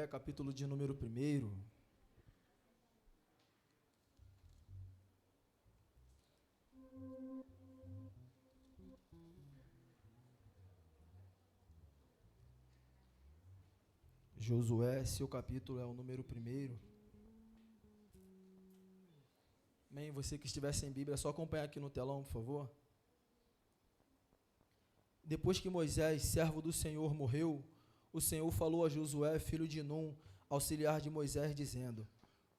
Capítulo de número 1. Josué, seu capítulo é o número 1. Amém? Você que estiver sem Bíblia, é só acompanhar aqui no telão, por favor. Depois que Moisés, servo do Senhor, morreu, o Senhor falou a Josué, filho de Num, auxiliar de Moisés, dizendo: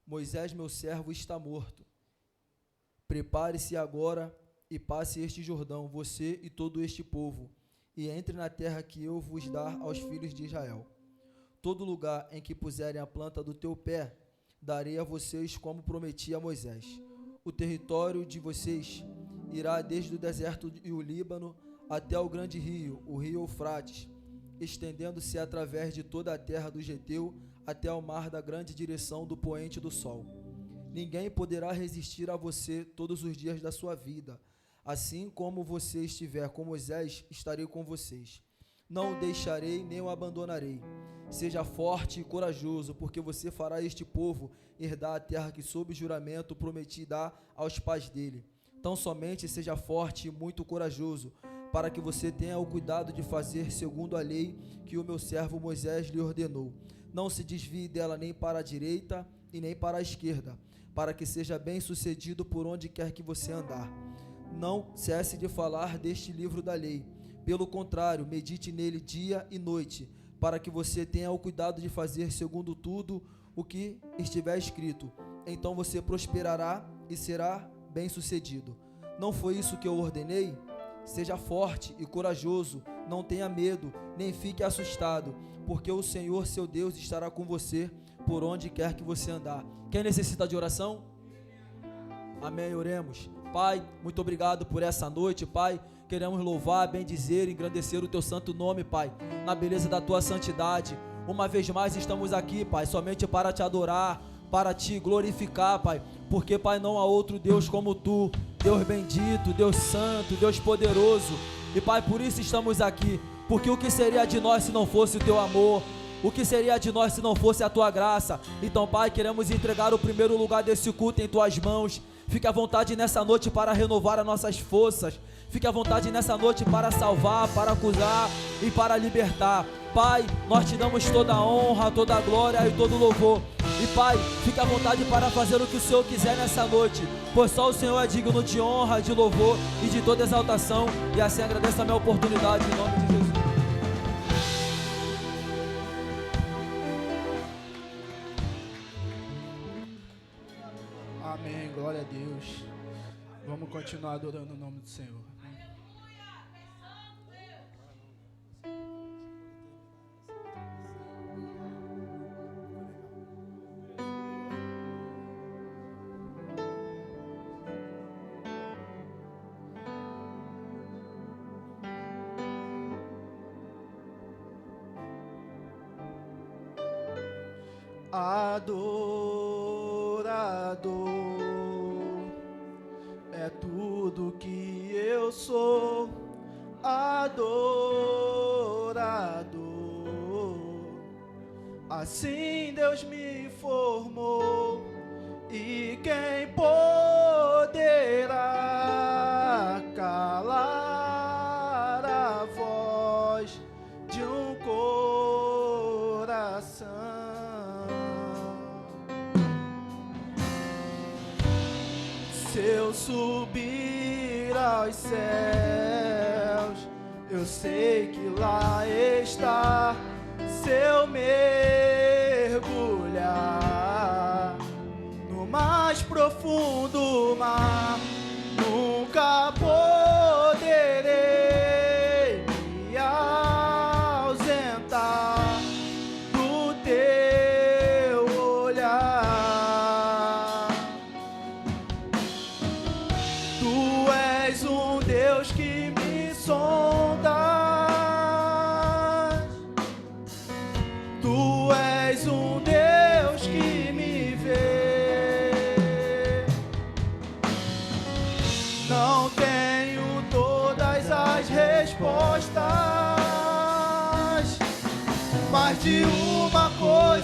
Moisés, meu servo, está morto. Prepare-se agora e passe este Jordão, você e todo este povo, e entre na terra que eu vos dar aos filhos de Israel. Todo lugar em que puserem a planta do teu pé, darei a vocês como prometi a Moisés. O território de vocês irá desde o deserto e o Líbano até o grande rio, o rio Eufrates, estendendo-se através de toda a terra do Geteu até ao mar da grande direção do poente do sol. Ninguém poderá resistir a você todos os dias da sua vida. Assim como você estiver com Moisés, estarei com vocês. Não o deixarei nem o abandonarei. Seja forte e corajoso, porque você fará este povo herdar a terra que sob juramento prometi dar aos pais dele. Tão somente seja forte e muito corajoso, para que você tenha o cuidado de fazer segundo a lei que o meu servo Moisés lhe ordenou. Não se desvie dela nem para a direita e nem para a esquerda, para que seja bem sucedido por onde quer que você andar. Não cesse de falar deste livro da lei. Pelo contrário, medite nele dia e noite, para que você tenha o cuidado de fazer segundo tudo o que estiver escrito. Então você prosperará e será bem sucedido. Não foi isso que eu ordenei? Seja forte e corajoso, não tenha medo, nem fique assustado, porque o Senhor, seu Deus, estará com você por onde quer que você andar. Quem necessita de oração? Amém, oremos. Pai, muito obrigado por essa noite, Pai. Queremos louvar, bendizer e engrandecer o Teu santo nome, Pai, na beleza da Tua santidade. Uma vez mais estamos aqui, Pai, somente para Te adorar, para Te glorificar, Pai, porque, Pai, não há outro Deus como Tu, Deus bendito, Deus santo, Deus poderoso. E, Pai, por isso estamos aqui, porque o que seria de nós se não fosse o Teu amor? O que seria de nós se não fosse a Tua graça? Então, Pai, queremos entregar o primeiro lugar desse culto em Tuas mãos. Fique à vontade nessa noite para renovar as nossas forças. Fique à vontade nessa noite para salvar, para acusar e para libertar. Pai, nós Te damos toda a honra, toda a glória e todo o louvor. E, Pai, fique à vontade para fazer o que o Senhor quiser nessa noite, pois só o Senhor é digno de honra, de louvor e de toda exaltação. E assim agradeço a minha oportunidade em nome de Jesus. Amém, glória a Deus. Vamos continuar adorando o nome do Senhor. Adorador é tudo que eu sou, adorador. Assim Deus me formou, e quem poderá calar a voz de um coração? Se eu subir aos céus, eu sei que lá está. Se eu mergulhar no mais profundo mar, nunca poderei me ausentar do Teu olhar. Tu és um Deus que me sondas, Tu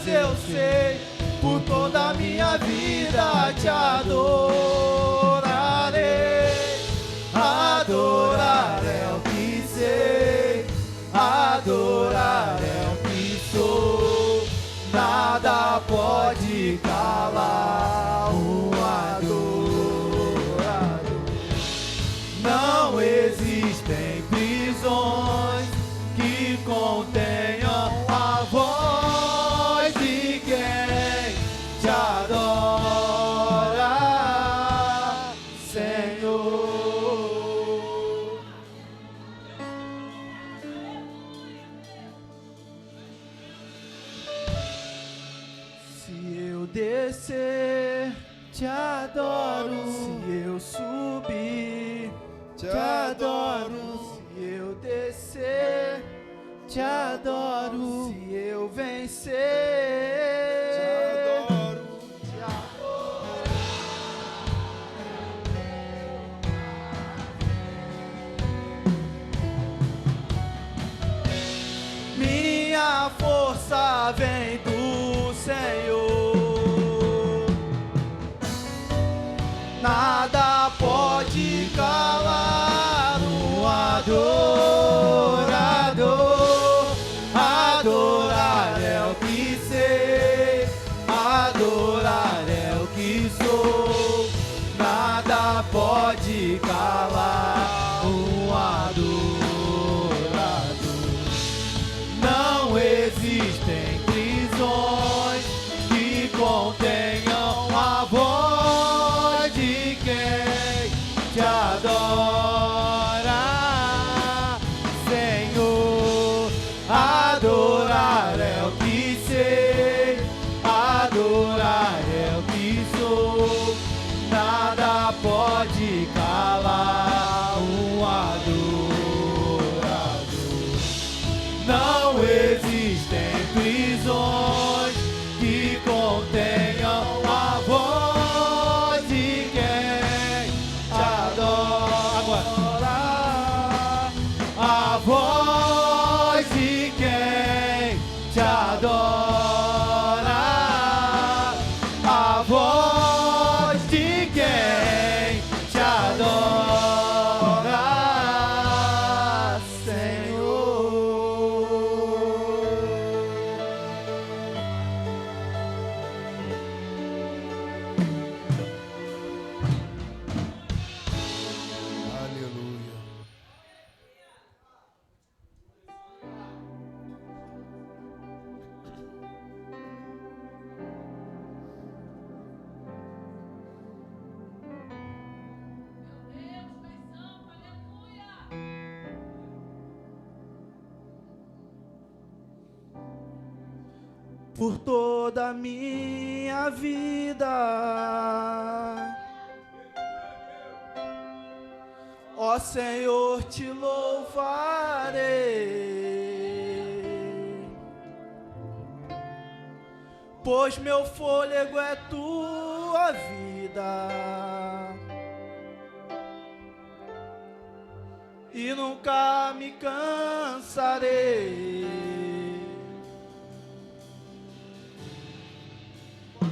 eu sei, por toda a minha vida te adorarei. Adorar é o que sei, adorar é o que sou. Nada pode calar um adorador. Não existem prisões que contenham a voz de quem te adora, Senhor. Se eu descer, te adoro. Se eu subir, te adoro. Se eu descer, te adoro. Se eu vencer, te adoro. Te adoro. Minha força vem do Senhor. Nada pode calar um adorador. Adorar é o que sei, adorar é o que sou. Nada pode calar um adorador. Não existem prisões que contenham a voz de quem te adora, Senhor. Adorar é o que sei, adorar é o que sou. Nada pode calar um adorador. Não existem prisões que contenham a voz de quem te adora. A voz de quem te adora. A voz de quem te adora, Senhor. Aleluia. Por toda a minha vida, ó Senhor, te louvarei, pois meu fôlego é tua vida e nunca me cansarei.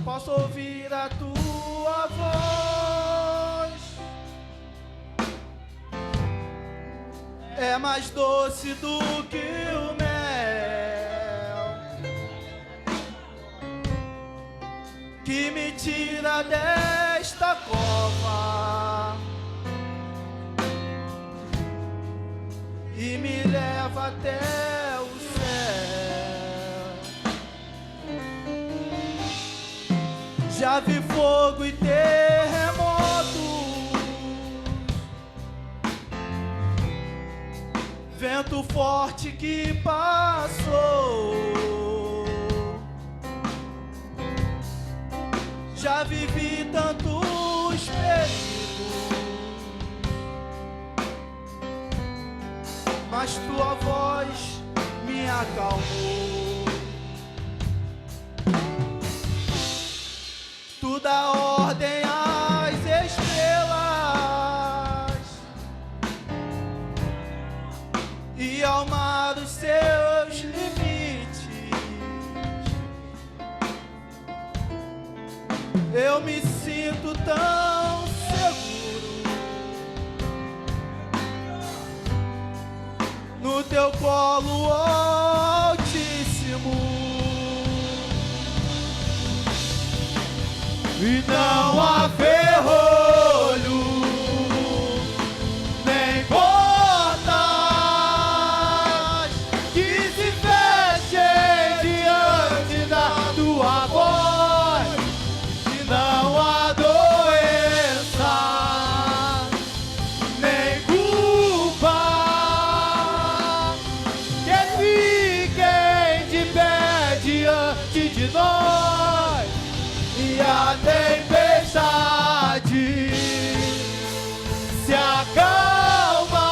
Posso ouvir a tua voz, é mais doce do que o mel, que me tira desta cova e me leva até o céu. Já vi fogo e terremoto, vento forte que passou. Já vivi tantos perigos, mas tua voz me acalmou. Tu dá ordem às estrelas e ao mar os seus limites. eu me sinto tão seguro no teu colo altíssimo, e não há ferrolho nem portas que se fechem diante da tua voz, e não há doença nem culpa que fiquem de pé diante de nós, e a tempestade se acalma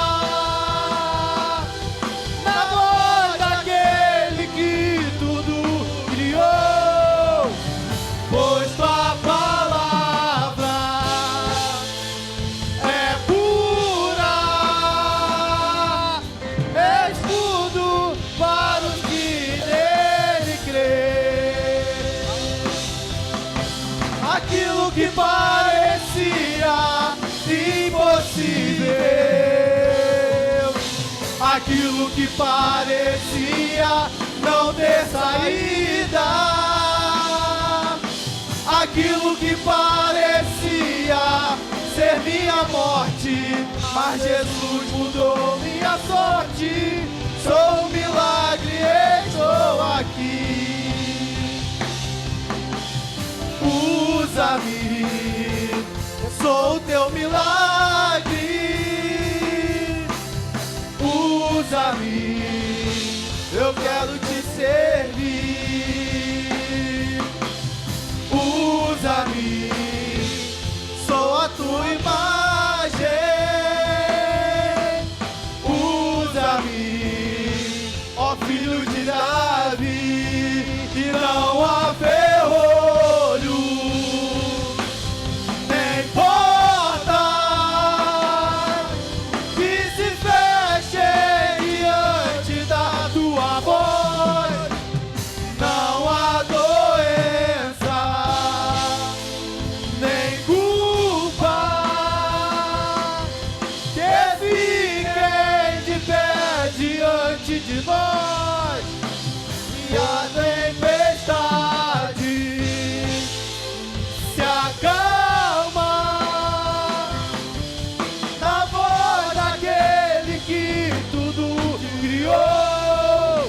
na voz daquele que tudo criou, pois tua palavra é pura, escudo para os que nele crêem. Aquilo que parecia impossível, aquilo que parecia não ter saída, aquilo que parecia ser minha morte, mas Jesus mudou minha sorte. Sou um milagre, estou aqui. Usa-me, sou o teu milagre. Usa-me, eu quero te servir. Usa-me, sou a tua imagem. Usa-me, ó filho de Davi, e não há ferrolho nem porta que se feche diante da tua voz, não há doença nem culpa que fiquem de pé diante de nós, e a tempestade se acalma na voz daquele que tudo criou,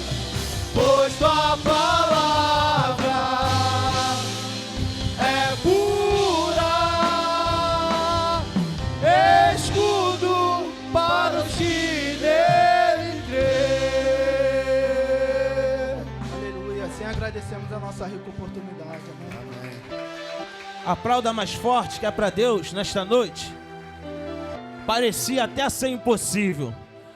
pois tua palavra é pura, escudo para os que nele crêem. Aleluia, assim agradecemos a nossa rica oportunidade. Amém. Aplauda mais forte, que é para Deus nesta noite. Parecia até ser impossível,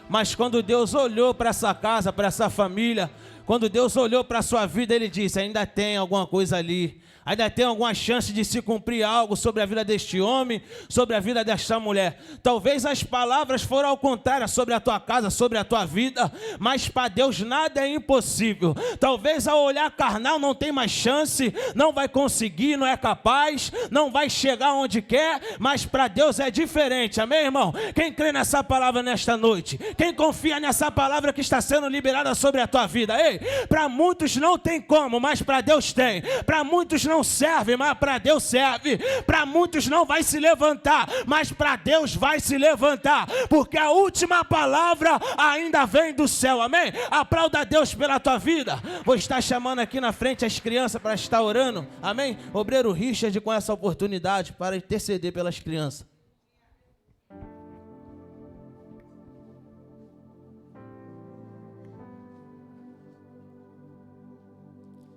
mas quando Deus olhou para essa casa, para essa família, quando Deus olhou para a sua vida, Ele disse: ainda tem alguma coisa ali, ainda tem alguma chance de se cumprir algo sobre a vida deste homem, sobre a vida desta mulher. Talvez as palavras foram ao contrário sobre a tua casa, sobre a tua vida, mas para Deus nada é impossível. Talvez ao olhar carnal não tem mais chance, não vai conseguir, não é capaz, não vai chegar onde quer, mas para Deus é diferente, amém, irmão? Quem crê nessa palavra nesta noite? Quem confia nessa palavra que está sendo liberada sobre a tua vida? Ei, para muitos não tem como, mas para Deus tem. Para muitos não serve, mas para Deus serve. Para muitos não vai se levantar, mas para Deus vai se levantar, porque a última palavra ainda vem do céu, amém? Aplauda a Deus pela tua vida. Vou estar chamando aqui na frente as crianças para estar orando, amém? Obreiro Richard com essa oportunidade para interceder pelas crianças.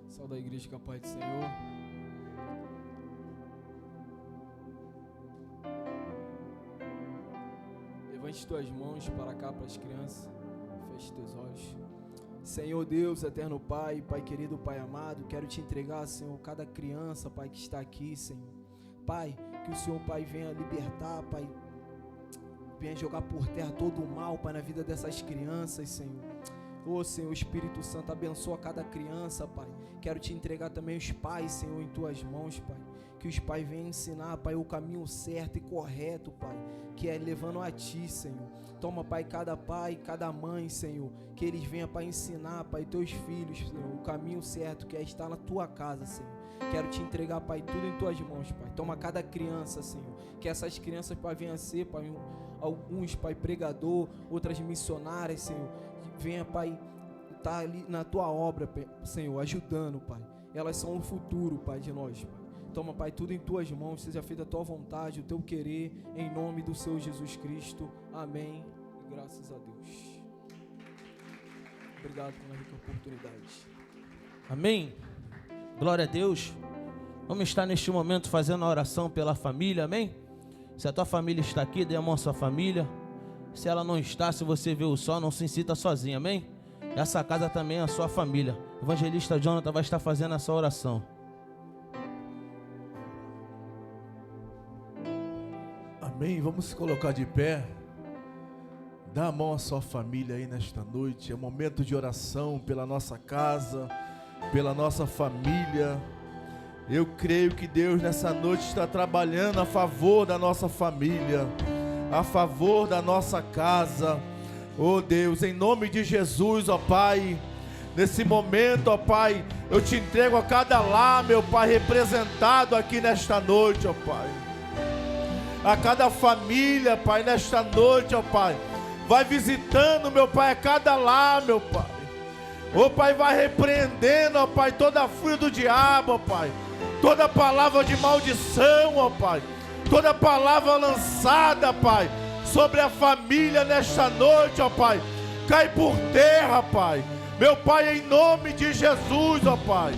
Saúde a igreja com a paz do Senhor. Levante tuas mãos para cá, para as crianças. Feche teus olhos. Senhor Deus, eterno Pai, Pai querido, Pai amado, quero te entregar, Senhor, cada criança, Pai, que está aqui, Senhor. Pai, que o Senhor, Pai, venha libertar, Pai, venha jogar por terra todo o mal, Pai, na vida dessas crianças, Senhor. Ô Senhor, Espírito Santo, abençoa cada criança, Pai. Quero te entregar também os pais, Senhor, em tuas mãos, Pai. Que os pais venham ensinar, Pai, o caminho certo e correto, Pai, que é levando a Ti, Senhor. Toma, Pai, cada mãe, Senhor, que eles venham, Pai, ensinar, Pai, teus filhos, Senhor, o caminho certo, que é estar na Tua casa, Senhor. Quero te entregar, Pai, tudo em Tuas mãos, Pai. Toma cada criança, Senhor, que essas crianças, Pai, venham a ser, Pai, alguns, Pai, pregador, outras missionárias, Senhor. Venha, Pai, estar ali na Tua obra, Senhor, ajudando, Pai. Elas são o futuro, Pai, de nós, Pai. Toma, Pai, tudo em Tuas mãos, seja feita a Tua vontade, o Teu querer, em nome do Senhor Jesus Cristo. Amém. E graças a Deus. Obrigado pela rica oportunidade. Amém. Glória a Deus. Vamos estar neste momento fazendo a oração pela família, amém? Se a tua família está aqui, dê a mão à sua família. Se ela não está, se você vê o sol, não se sinta sozinho, amém? Essa casa também é a sua família. O evangelista Jonathan vai estar fazendo essa oração. Amém, vamos se colocar de pé. Dá a mão à sua família aí nesta noite. É momento de oração pela nossa casa, pela nossa família. Eu creio que Deus nessa noite está trabalhando a favor da nossa família, a favor da nossa casa. Oh Deus, em nome de Jesus, ó Pai, nesse momento, ó Pai, eu te entrego a cada lar, meu Pai, representado aqui nesta noite, ó Pai. A cada família, Pai, nesta noite, ó Pai, vai visitando, meu Pai, a cada lar, meu Pai. Ó Pai, vai repreendendo, ó Pai, toda a fúria do diabo, ó Pai, toda palavra de maldição, ó Pai, toda palavra lançada, Pai, sobre a família nesta noite, ó Pai, cai por terra, Pai. Meu Pai, em nome de Jesus, ó Pai.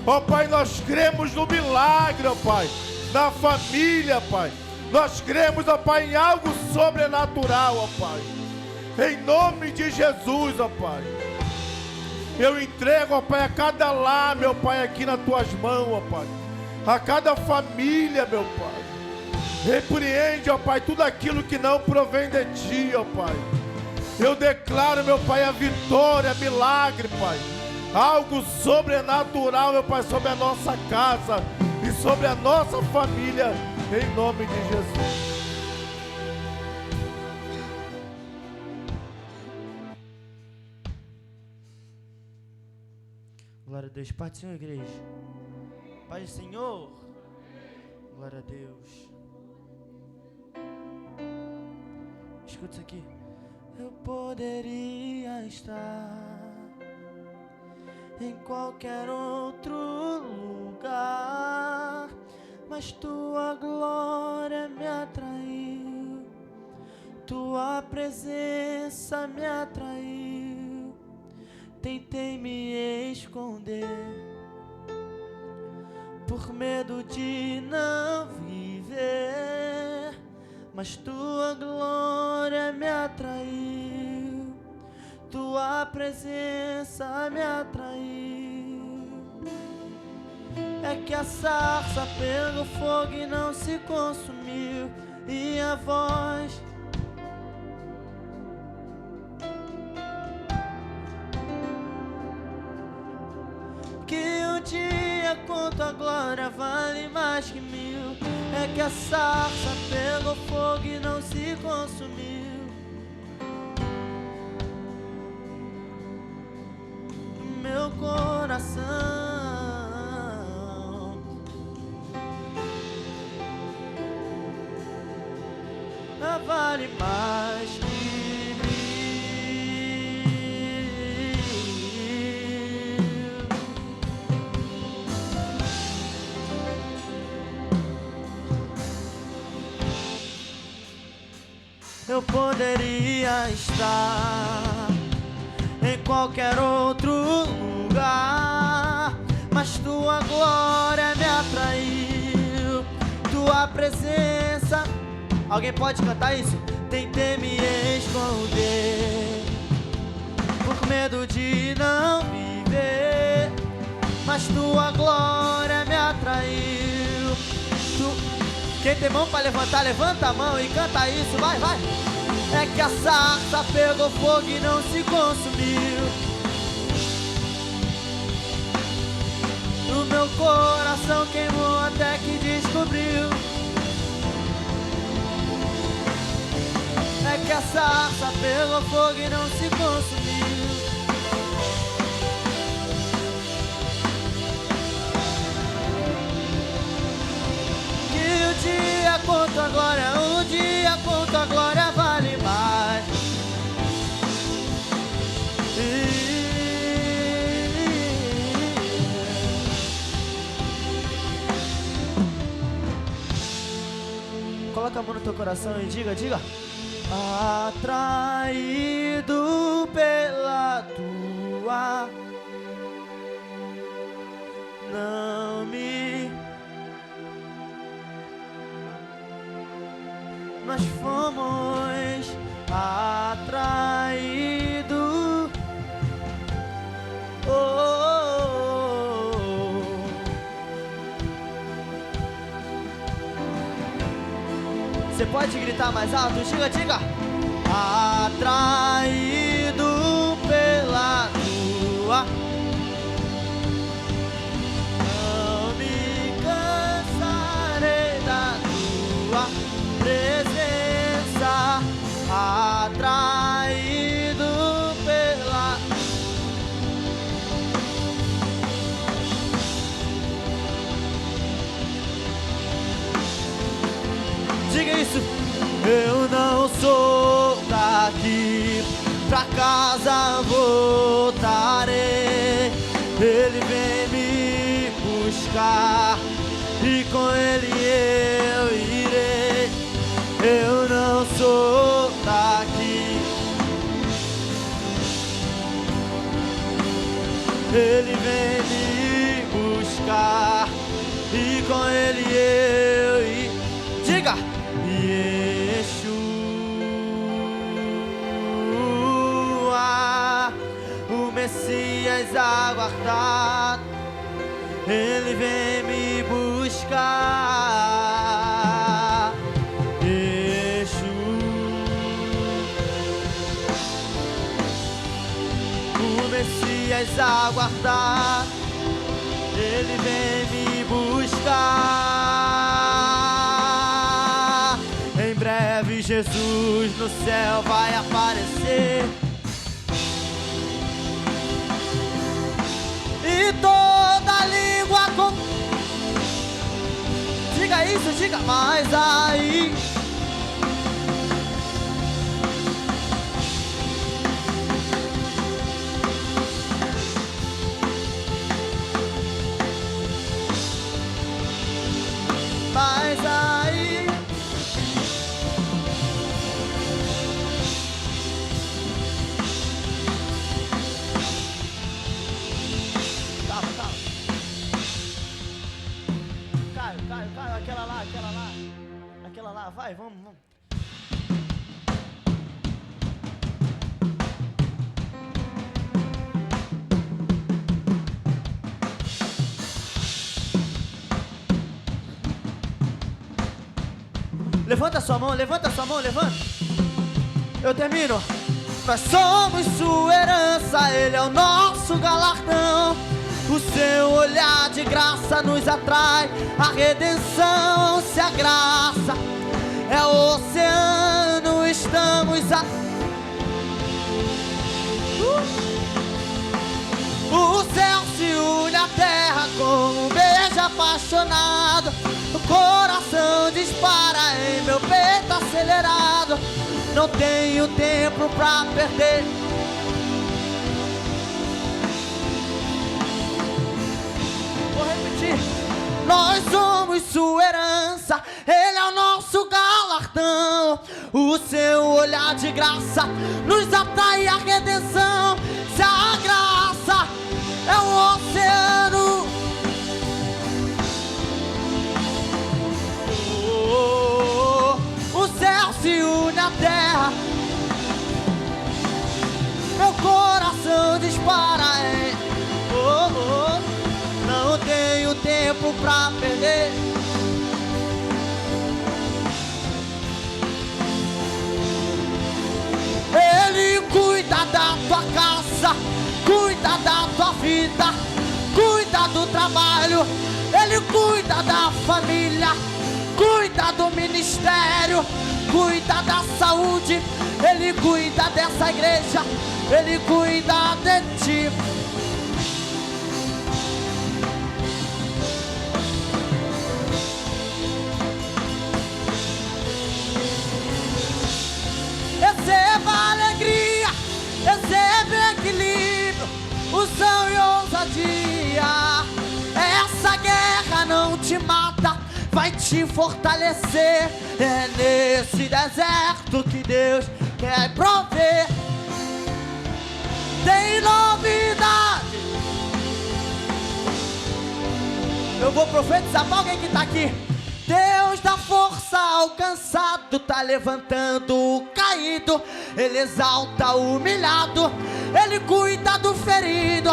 Ó Pai, nós cremos no milagre, ó Pai, na família, Pai. Nós cremos, ó Pai, em algo sobrenatural, ó Pai. Em nome de Jesus, ó Pai. Eu entrego, ó Pai, a cada lar, meu Pai, aqui nas Tuas mãos, ó Pai. A cada família, meu Pai. Repreende, ó Pai, tudo aquilo que não provém de Ti, ó Pai. Eu declaro, meu Pai, a vitória, milagre, Pai. Algo sobrenatural, meu Pai, sobre a nossa casa e sobre a nossa família. Em nome de Jesus. Glória a Deus. Pai do Senhor, igreja. Pai do Senhor. Glória a Deus. Escuta isso aqui. Eu poderia estar em qualquer outro lugar, mas Tua glória me atraiu, Tua presença me atraiu. Tentei me esconder por medo de não viver, mas Tua glória me atraiu, Tua presença me atraiu. É que a sarça pegou fogo e não se consumiu, e a voz que um dia com Tua glória vale mais que mil. É que a sarça pegou fogo e não se consumiu. Meu coração vale mais que mil. Eu poderia estar em qualquer outro lugar, mas Tua glória me atraiu, Tua presença. Alguém pode cantar isso? Tentei me esconder por medo de não viver, mas Tua glória me atraiu. Quem tem mão para levantar, levanta a mão e canta isso, vai, vai. É que a sarça pegou fogo e não se consumiu, meu coração queimou até que descobriu. É que a sarça pegou fogo e não se consumiu. Que o dia contra a glória, o dia contra a glória vale mais. Coloca a mão no teu coração e diga, diga. Atraído pela tua, não me. Nós fomos atraídos. Oh, oh, oh. Você pode gritar mais alto? Diga, diga. Atraído pela tua, não me cansarei da tua presença. Atraído pela. Diga isso. Eu não sou daqui, pra casa voltarei. Ele vem me buscar e com ele eu irei. Eu não sou daqui, ele vem me buscar e com ele eu irei. Diga! Yeshua, o Messias aguardado, ele vem me buscar. Yeshua, o Messias aguardado, ele vem me buscar. Em breve Jesus no céu vai aparecer e toda língua diga isso, diga. Mas aí Caio, aquela lá, vai, vamos. Levanta sua mão, levanta. Eu termino. Nós somos sua herança, ele é o nosso galardão. O seu olhar de graça nos atrai, a redenção, se a graça é o oceano, estamos a... O céu se une à terra com um beijo apaixonado. O coração dispara em meu peito acelerado. Não tenho tempo pra perder. Vou repetir. Nós somos sua herança, ele é o nosso galardão. O seu olhar de graça nos atrai a redenção. Se a graça é um oceano, o céu se une à terra. Meu coração dispara em não tenho tempo pra perder. Ele cuida da tua casa, cuida da tua vida, cuida do trabalho, Ele cuida da família, cuida do ministério, cuida da saúde, Ele cuida dessa igreja, Ele cuida de ti. Receba alegria, receba equilíbrio, unção e ousadia. Essa guerra não te mata, vai te fortalecer. É nesse deserto que Deus quer prover. Tem novidade. Eu vou profetizar para alguém que está aqui. Deus dá força ao cansado, tá levantando o caído, Ele exalta o humilhado, Ele cuida do ferido.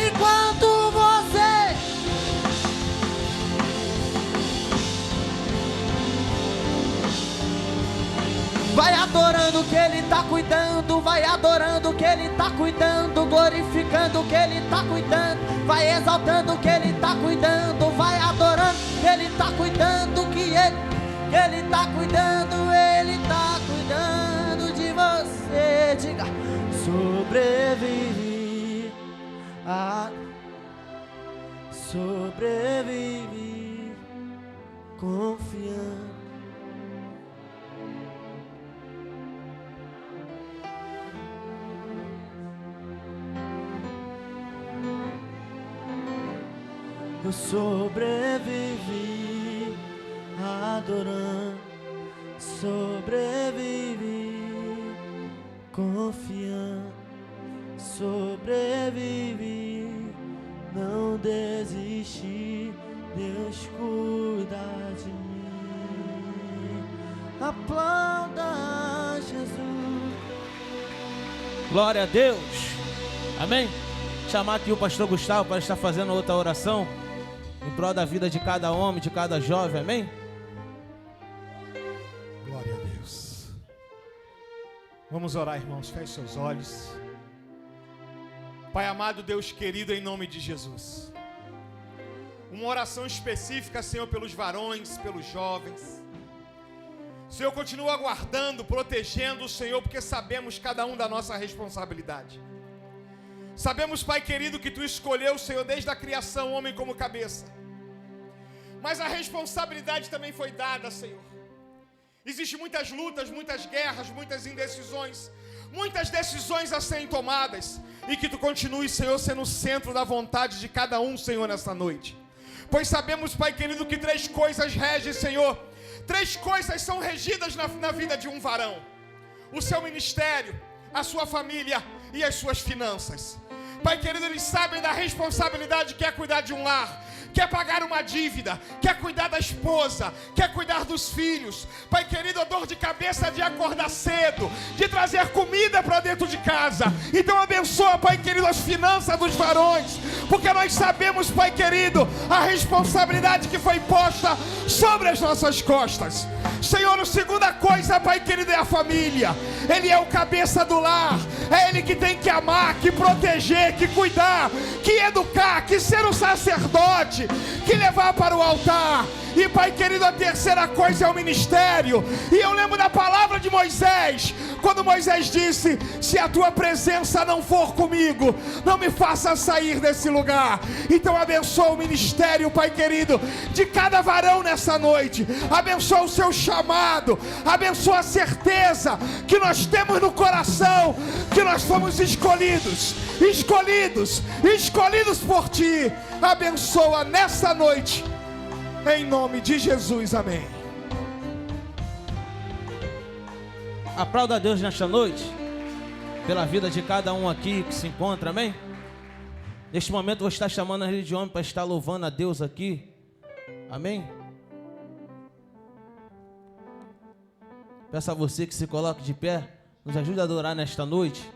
Enquanto você vai adorando que Ele tá cuidando, vai adorando que Ele tá cuidando, glorificando que Ele tá cuidando, vai exaltando que Ele tá cuidando, vai adorando que Ele tá cuidando, que Ele tá cuidando, Ele tá cuidando de você. Diga, sobrevivi, sobrevivi, confiando. Eu sobrevivi, adorando, sobrevivi, confiando, sobrevivi, não desisti, Deus cuida de mim. Aplauda Jesus. Glória a Deus. Amém? Chamar aqui o pastor Gustavo para estar fazendo outra oração em prol da vida de cada homem, de cada jovem, amém? Glória a Deus. Vamos orar, irmãos, feche seus olhos. Pai amado, Deus querido, em nome de Jesus, uma oração específica, Senhor, pelos varões, pelos jovens. Senhor, continua aguardando, protegendo o Senhor, porque sabemos cada um da nossa responsabilidade. Sabemos, Pai querido, que Tu escolheu, Senhor, desde a criação, o homem como cabeça. Mas a responsabilidade também foi dada, Senhor. Existem muitas lutas, muitas guerras, muitas indecisões, muitas decisões a serem tomadas. E que Tu continues, Senhor, sendo o centro da vontade de cada um, Senhor, nesta noite. Pois sabemos, Pai querido, que 3 coisas regem, Senhor. 3 coisas são regidas na vida de um varão: o seu ministério, a sua família e as suas finanças. Pai querido, eles sabem da responsabilidade que é cuidar de um lar, quer pagar uma dívida, quer cuidar da esposa, quer cuidar dos filhos. Pai querido, a dor de cabeça de acordar cedo, de trazer comida para dentro de casa. Então abençoa, Pai querido, as finanças dos varões, porque nós sabemos, Pai querido, a responsabilidade que foi posta sobre as nossas costas. Senhor, a segunda coisa, Pai querido, é a família. Ele é o cabeça do lar, é Ele que tem que amar, que proteger, que cuidar, que educar, que ser o sacerdote, que levar para o altar. E, Pai querido, a terceira coisa é o ministério. E eu lembro da palavra de Moisés, quando Moisés disse: se a Tua presença não for comigo, não me faça sair desse lugar. Então abençoa o ministério, Pai querido, de cada varão nessa noite. Abençoa o seu chamado, abençoa a certeza que nós temos no coração, que nós fomos escolhidos por Ti. Abençoa nessa noite, em nome de Jesus, amém. Aplauda a Deus nesta noite, pela vida de cada um aqui que se encontra, amém? Neste momento eu vou estar chamando a rede de homem para estar louvando a Deus aqui, amém? Peço a você que se coloque de pé, nos ajude a adorar nesta noite.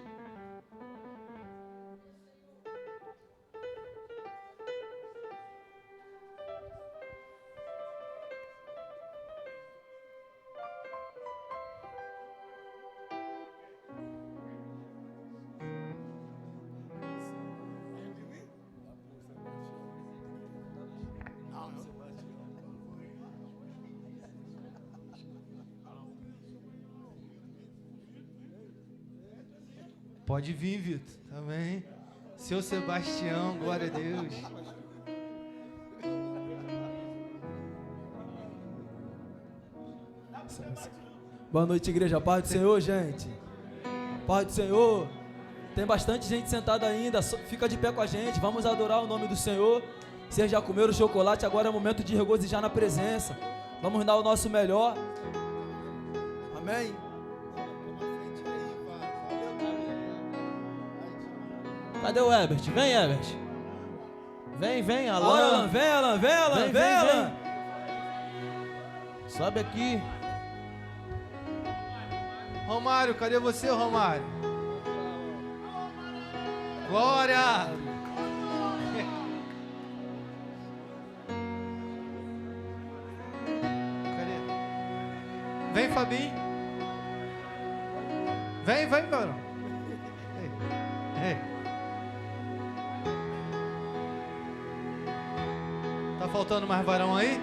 Pode vir, Vitor. Também. Seu Sebastião, glória a Deus. Boa noite, igreja. Paz do Senhor, gente. Paz do Senhor. Tem bastante gente sentada ainda. Fica de pé com a gente. Vamos adorar o nome do Senhor. Vocês já comeram chocolate, agora é o momento de regozijar na presença. Vamos dar o nosso melhor. Amém. Cadê o Herbert? Vem, Herbert. Vem, Alan. Bora, Alan. Vem, Alan. Vem, Alan. Vem, Alan. Sobe aqui. Romário, cadê você, Romário? Glória! Cadê? Vem, Fabinho. Vem, varão. Ei. Tá faltando mais varão aí?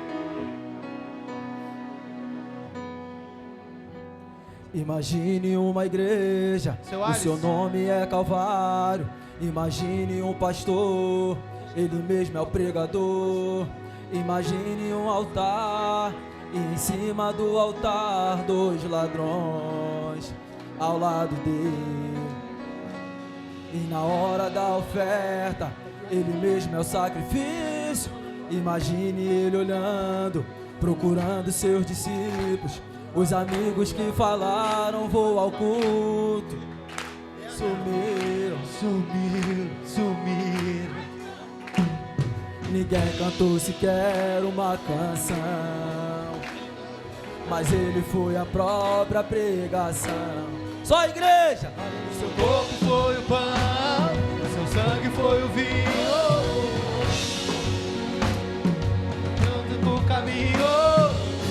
Imagine uma igreja, Seu o Alisson. seu nome é Calvário. Imagine um pastor, ele mesmo é o pregador. Imagine um altar, e em cima do altar 2 ladrões ao lado dele. E na hora da oferta, ele mesmo é o sacrifício. Imagine ele olhando, procurando seus discípulos. Os amigos que falaram, vou ao culto, sumiram. Ninguém cantou sequer uma canção, mas ele foi a própria pregação. Só a igreja! O seu corpo foi o pão, o seu sangue foi o vinho. Tanto no caminho.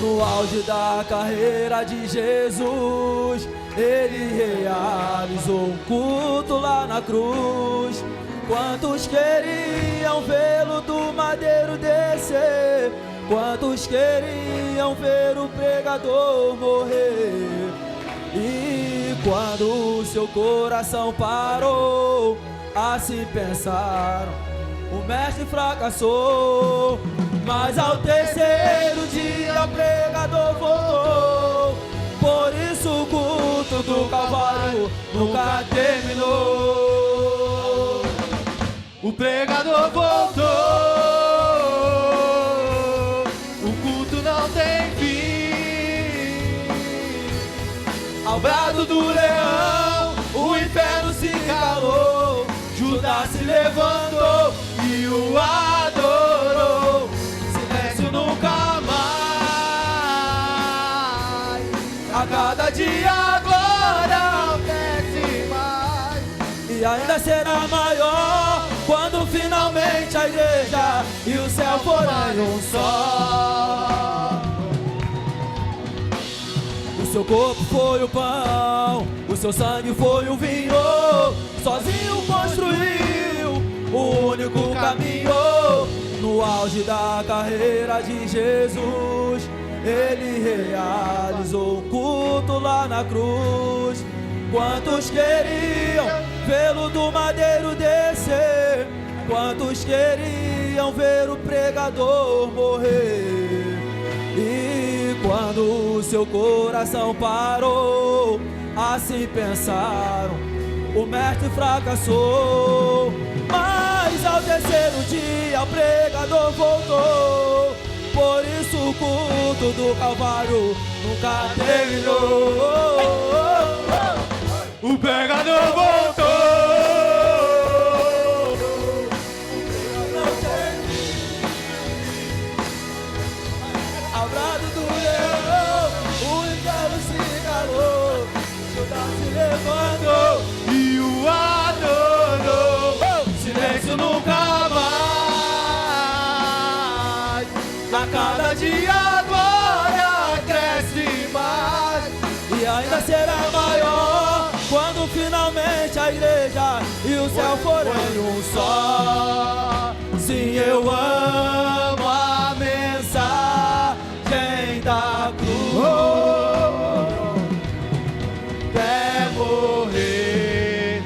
No auge da carreira de Jesus, ele realizou um culto lá na cruz. Quantos queriam vê-lo do madeiro descer? Quantos queriam ver o pregador morrer? E quando o seu coração parou, assim pensaram, o mestre fracassou. Mas ao terceiro dia o pregador voltou. Por isso o culto do Calvário nunca terminou. O pregador voltou. O culto não tem fim. Ao brado do leão, o inferno se calou. Judas se levantou e o adorou. Silêncio nunca mais. A cada dia a glória cresce mais. E ainda será maior quando finalmente a igreja e o céu forem um só. O seu corpo foi o pão, o seu sangue foi o vinho. Sozinho construiu o único caminho. No auge da carreira de Jesus, ele realizou um culto lá na cruz. Quantos queriam vê-lo do madeiro descer? Quantos queriam ver o pregador morrer? E quando o seu coração parou, assim pensaram, o mestre fracassou. Mas ao terceiro dia o pregador voltou. Por isso o culto do Calvário nunca terminou. O pregador voltou. Ao brado do leão, o inferno se calou. Judas se levantou E o adorou. silêncio nunca mais. A cada dia a glória cresce mais. E ainda será maior quando finalmente a igreja e o céu forem um só. Sim, eu amo a mensagem da cruz. Até morrer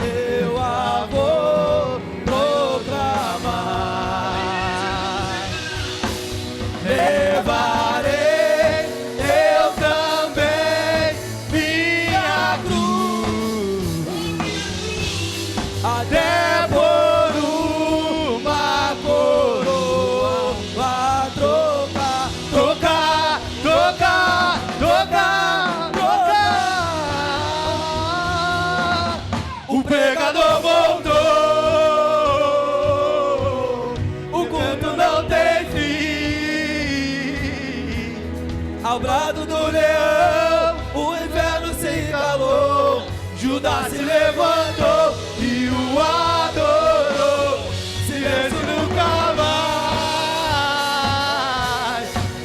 Ao brado do leão, o inverno se calou. Judá se levantou e o adorou. Silêncio nunca mais.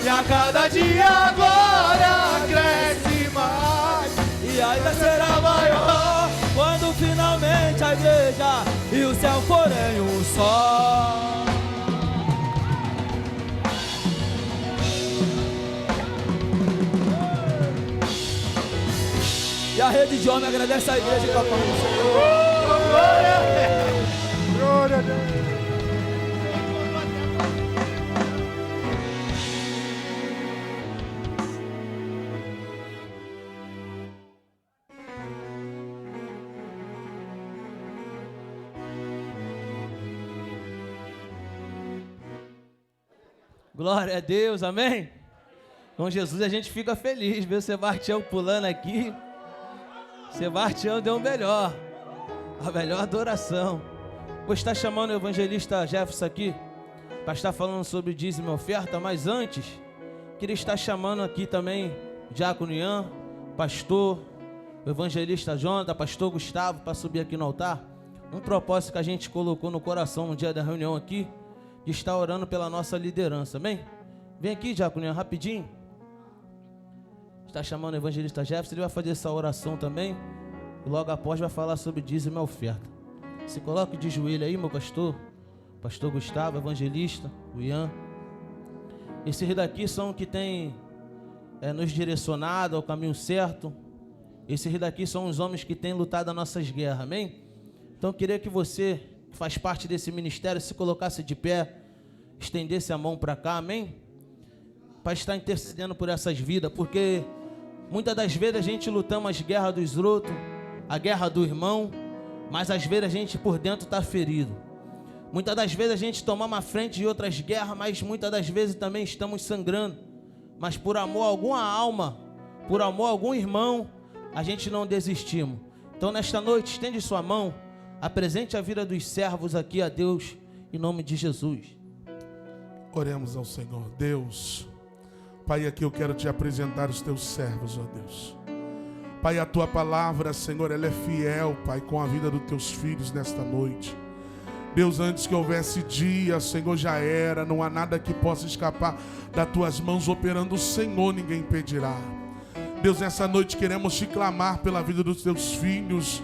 E a cada dia a glória cresce mais. E ainda será maior quando finalmente a igreja e o céu forem um só. E a rede de homem agradece a igreja com a paz do Senhor. Glória a Deus. Glória a Deus, amém? Com Jesus a gente fica feliz, viu? Sebastião pulando aqui. Sebastião deu o melhor, a melhor adoração. Vou estar chamando o evangelista Jefferson aqui para estar falando sobre dízimo e oferta, mas antes, queria estar chamando aqui também o diácono Ian, pastor, o evangelista Jonathan, pastor Gustavo, para subir aqui no altar. Um propósito que a gente colocou no coração no dia da reunião aqui, de estar orando pela nossa liderança, amém? Vem aqui, diácono Ian, rapidinho. Está chamando o evangelista Jefferson, ele vai fazer essa oração também. E logo após vai falar sobre dízimo e oferta. Se coloque de joelho aí, meu pastor. Pastor Gustavo, evangelista, o Ian. Esses daqui são que têm nos direcionado ao caminho certo. Esses daqui são os homens que têm lutado as nossas guerras, amém? Então eu queria que você, que faz parte desse ministério, se colocasse de pé, estendesse a mão para cá, amém? Para estar intercedendo por essas vidas, porque muitas das vezes a gente lutamos as guerras dos outros, a guerra do irmão, mas às vezes a gente por dentro está ferido. Muitas das vezes a gente tomamos a frente de outras guerras, mas muitas das vezes também estamos sangrando. Mas por amor a alguma alma, por amor a algum irmão, a gente não desistimos. Então nesta noite, estende sua mão, apresente a vida dos servos aqui a Deus, em nome de Jesus. Oremos ao Senhor. Deus, Pai, aqui eu quero te apresentar os teus servos, ó Deus. Pai, a tua palavra, Senhor, ela é fiel, Pai, com a vida dos teus filhos nesta noite. Deus, antes que houvesse dia, Senhor, já era. Não há nada que possa escapar das tuas mãos. Operando o Senhor, ninguém impedirá. Deus, nessa noite queremos te clamar pela vida dos teus filhos.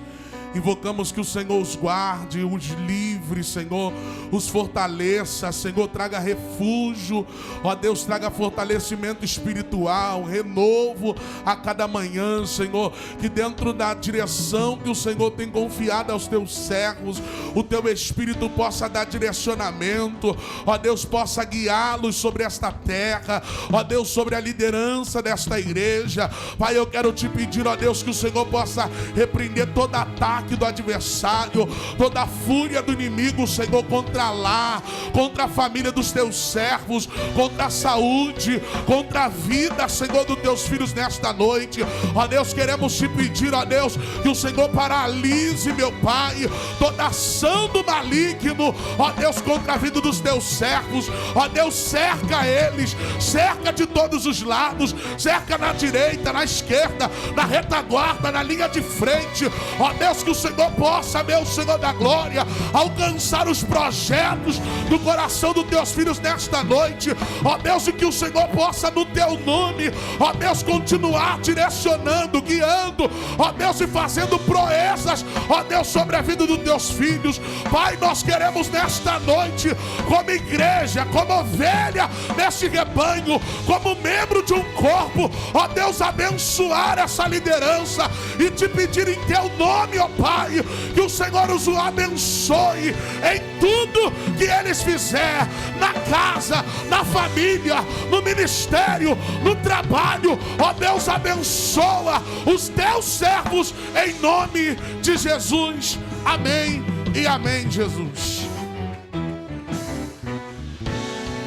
Invocamos que o Senhor os guarde, os livre, Senhor, os fortaleça, Senhor, traga refúgio, ó Deus, traga fortalecimento espiritual, renovo a cada manhã, Senhor, que dentro da direção que o Senhor tem confiado aos teus servos, o teu Espírito possa dar direcionamento, ó Deus, possa guiá-los sobre esta terra, ó Deus, sobre a liderança desta igreja. Pai, eu quero te pedir, ó Deus, que o Senhor possa repreender todo ataque do adversário, toda a fúria do inimigo, Senhor, contra lá, contra a família dos teus servos, contra a saúde, contra a vida, Senhor, dos teus filhos nesta noite. Ó Deus, queremos te pedir, ó Deus, que o Senhor paralise, meu Pai, toda ação do maligno, ó Deus, contra a vida dos teus servos. Ó Deus, cerca eles, cerca de todos os lados, cerca na direita, na esquerda, na retaguarda, na linha de frente. Ó Deus, que o Senhor possa, meu Senhor da glória, alcançar os projetos do coração dos teus filhos nesta noite. Ó Deus, e que o Senhor possa, no teu nome, ó Deus, continuar direcionando, guiando, ó Deus, e fazendo proezas, ó Deus, sobre a vida dos teus filhos. Pai, nós queremos nesta noite, como igreja, como ovelha nesse rebanho, como membro de um corpo, ó Deus, abençoar essa liderança e te pedir em teu nome, ó Pai, que o Senhor os abençoe em tudo que eles fizerem, na casa, na família, no ministério, no trabalho. Ó Deus, abençoa os teus servos em nome de Jesus. Amém e amém, Jesus.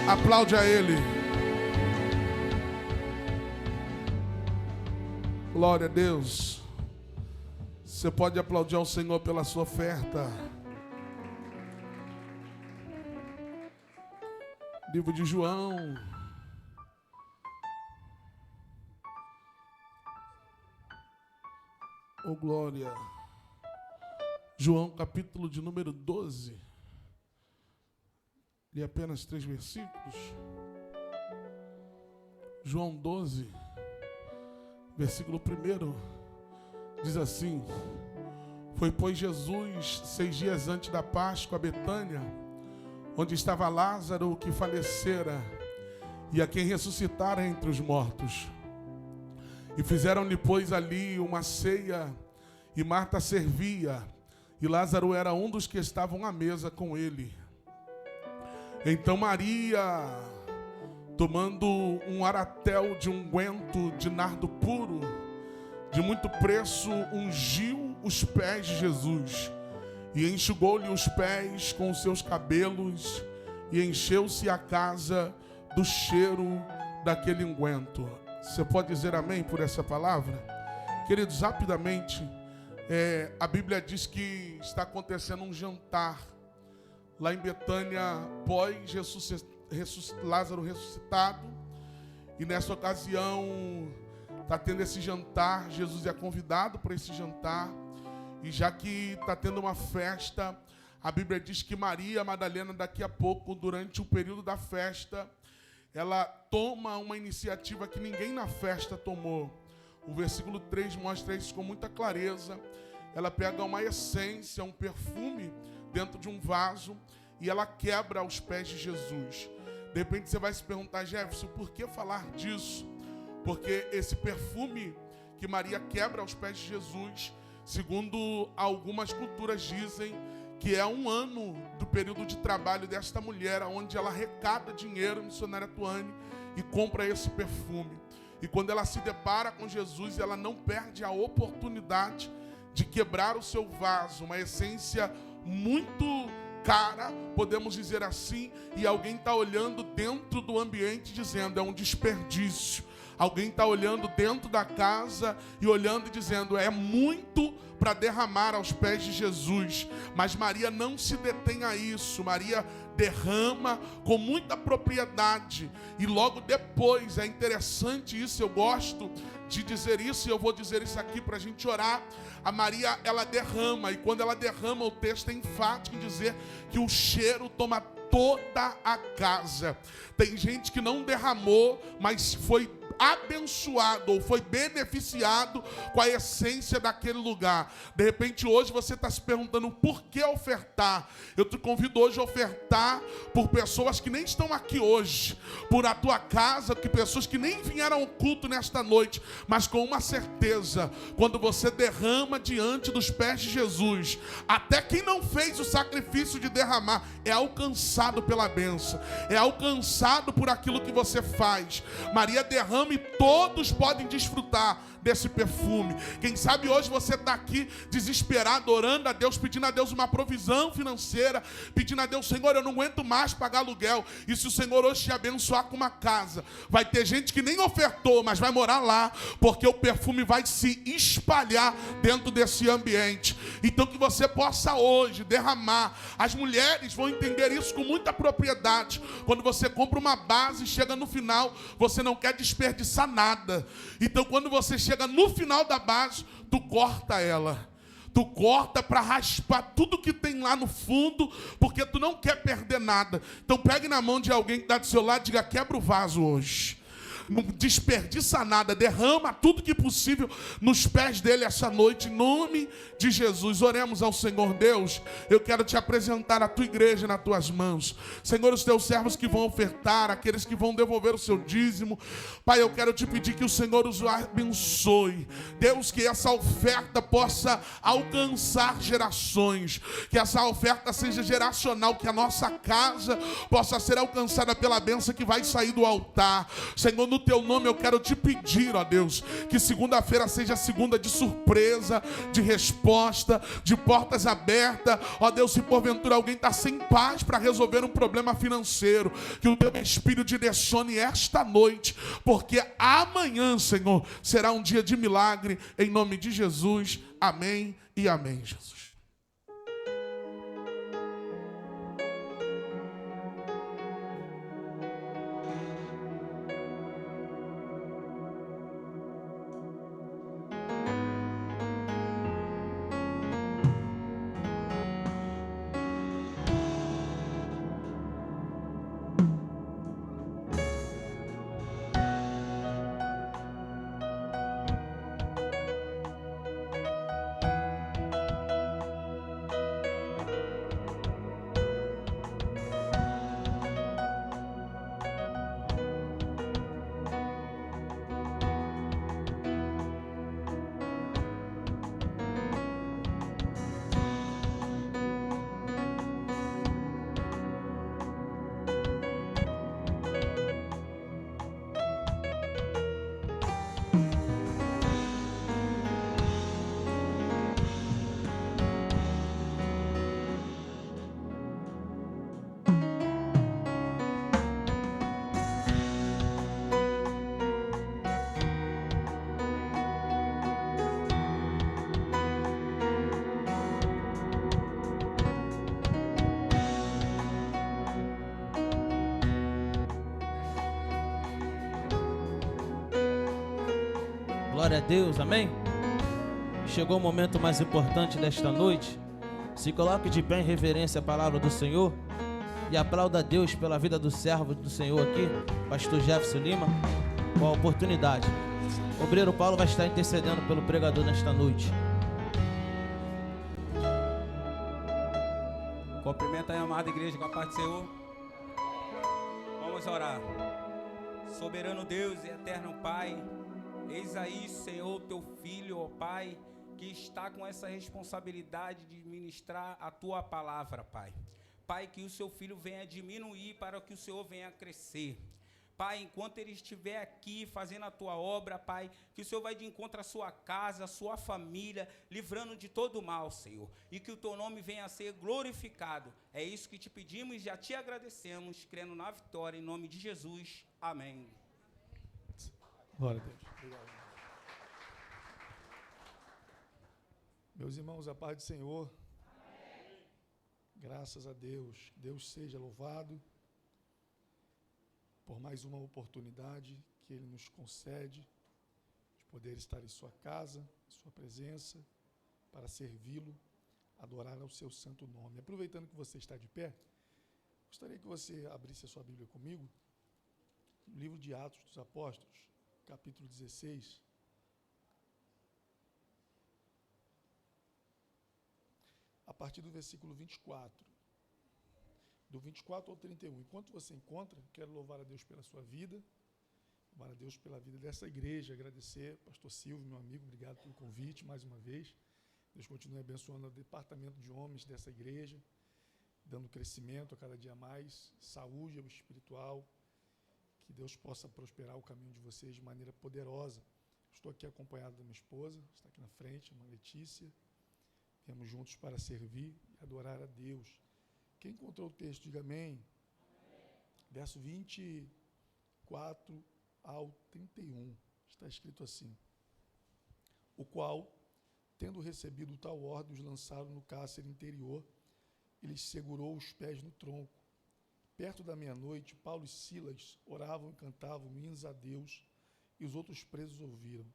Aplaude a Ele. Glória a Deus. Você pode aplaudir ao Senhor pela sua oferta. Livro de João. Oh, glória. João, capítulo de número 12. Li apenas 3 versículos. João 12, versículo 1, diz assim: Foi, pois, Jesus 6 dias antes da Páscoa a Betânia, onde estava Lázaro, que falecera, e a quem ressuscitara entre os mortos. E fizeram-lhe, pois, ali uma ceia, e Marta servia, e Lázaro era um dos que estavam à mesa com ele. Então Maria, tomando um aratel de unguento de nardo puro, de muito preço, ungiu os pés de Jesus, e enxugou-lhe os pés com os seus cabelos, e encheu-se a casa do cheiro daquele unguento. Você pode dizer amém por essa palavra? Queridos, rapidamente, a Bíblia diz que está acontecendo um jantar lá em Betânia, pós Lázaro ressuscitado, e nessa ocasião está tendo esse jantar. Jesus é convidado para esse jantar, e já que está tendo uma festa, a Bíblia diz que Maria Madalena, daqui a pouco, durante o período da festa, ela toma uma iniciativa que ninguém na festa tomou. O versículo 3 mostra isso com muita clareza. Ela pega uma essência, um perfume dentro de um vaso, e ela quebra aos pés de Jesus. De repente você vai se perguntar: Jefferson, por que falar disso? Porque esse perfume que Maria quebra aos pés de Jesus, segundo algumas culturas dizem, que é um ano do período de trabalho desta mulher, onde ela arrecada dinheiro, missionária Tuane, e compra esse perfume. E quando ela se depara com Jesus, ela não perde a oportunidade de quebrar o seu vaso, uma essência muito cara, podemos dizer assim, e alguém está olhando dentro do ambiente dizendo: é um desperdício. Alguém está olhando dentro da casa e olhando e dizendo: é muito para derramar aos pés de Jesus. Mas Maria não se detém a isso. Maria derrama com muita propriedade. E logo depois, é interessante isso, eu gosto de dizer isso, e eu vou dizer isso aqui para a gente orar. A Maria, ela derrama, e quando ela derrama, o texto é enfático em dizer que o cheiro toma toda a casa. Tem gente que não derramou, mas foi abençoado ou foi beneficiado com a essência daquele lugar. De repente hoje você está se perguntando: por que ofertar? Eu te convido hoje a ofertar por pessoas que nem estão aqui hoje, por a tua casa, que pessoas que nem vieram ao culto nesta noite, mas com uma certeza: quando você derrama diante dos pés de Jesus, até quem não fez o sacrifício de derramar é alcançado pela bênção, é alcançado por aquilo que você faz. Maria derrama e todos podem desfrutar desse perfume. Quem sabe hoje você está aqui desesperado, orando a Deus, pedindo a Deus uma provisão financeira, pedindo a Deus: Senhor, eu não aguento mais pagar aluguel. E se o Senhor hoje te abençoar com uma casa, vai ter gente que nem ofertou, mas vai morar lá, porque o perfume vai se espalhar dentro desse ambiente. Então que você possa hoje derramar. As mulheres vão entender isso com muita propriedade. Quando você compra uma base, chega no final, você não quer desperdiçar nada. Então quando você chega no final da base, tu corta ela. Tu corta para raspar tudo que tem lá no fundo, porque tu não quer perder nada. Então pegue na mão de alguém que está do seu lado e diga: quebra o vaso hoje. Não desperdiça nada, derrama tudo que possível nos pés dele essa noite, em nome de Jesus. Oremos ao Senhor. Deus, eu quero te apresentar a tua igreja nas tuas mãos. Senhor, os teus servos que vão ofertar, aqueles que vão devolver o seu dízimo, Pai, eu quero te pedir que o Senhor os abençoe. Deus, que essa oferta possa alcançar gerações, que essa oferta seja geracional, que a nossa casa possa ser alcançada pela bênção que vai sair do altar. Senhor, no teu nome eu quero te pedir, ó Deus, que segunda-feira seja segunda de surpresa, de resposta, de portas abertas. Ó Deus, se porventura alguém está sem paz para resolver um problema financeiro, que o teu Espírito direcione esta noite, porque amanhã, Senhor, será um dia de milagre, em nome de Jesus. Amém e amém, Jesus. Glória a Deus, amém? Chegou o momento mais importante desta noite. Se coloque de pé em reverência à palavra do Senhor e aplauda a Deus pela vida do servo do Senhor aqui, pastor Jefferson Lima, com a oportunidade. O obreiro Paulo vai estar intercedendo pelo pregador nesta noite. Cumprimenta aí a amada igreja com a paz do Senhor. Vamos orar. Soberano Deus e eterno Pai, eis aí, Senhor, teu filho, ó Pai, que está com essa responsabilidade de ministrar a tua palavra, Pai. Pai, que o seu filho venha diminuir para que o Senhor venha crescer. Pai, enquanto ele estiver aqui fazendo a tua obra, Pai, que o Senhor vai de encontro à sua casa, à sua família, livrando de todo o mal, Senhor. E que o teu nome venha a ser glorificado. É isso que te pedimos e já te agradecemos, crendo na vitória, em nome de Jesus. Amém. Glória a Deus. Obrigado. Meus irmãos, a paz do Senhor. Amém. Graças a Deus. Deus seja louvado por mais uma oportunidade que Ele nos concede de poder estar em sua casa, em sua presença, para servi-lo, adorar ao seu santo nome. Aproveitando que você está de pé, gostaria que você abrisse a sua Bíblia comigo, no livro de Atos dos Apóstolos, capítulo 16. A partir do versículo 24. Do 24 ao 31. Enquanto você encontra, quero louvar a Deus pela sua vida, louvar a Deus pela vida dessa igreja, agradecer, pastor Silvio, meu amigo, obrigado pelo convite mais uma vez. Deus continue abençoando o departamento de homens dessa igreja, dando crescimento a cada dia mais, saúde espiritual, que Deus possa prosperar o caminho de vocês de maneira poderosa. Estou aqui acompanhado da minha esposa, está aqui na frente, a irmã Letícia. Viemos juntos para servir e adorar a Deus. Quem encontrou o texto, diga amém. Amém. Verso 24 ao 31, está escrito assim: o qual, tendo recebido tal ordem, os lançaram no cárcere interior e lhes segurou os pés no tronco. Perto da meia-noite, Paulo e Silas oravam e cantavam hinos a Deus, e os outros presos ouviram.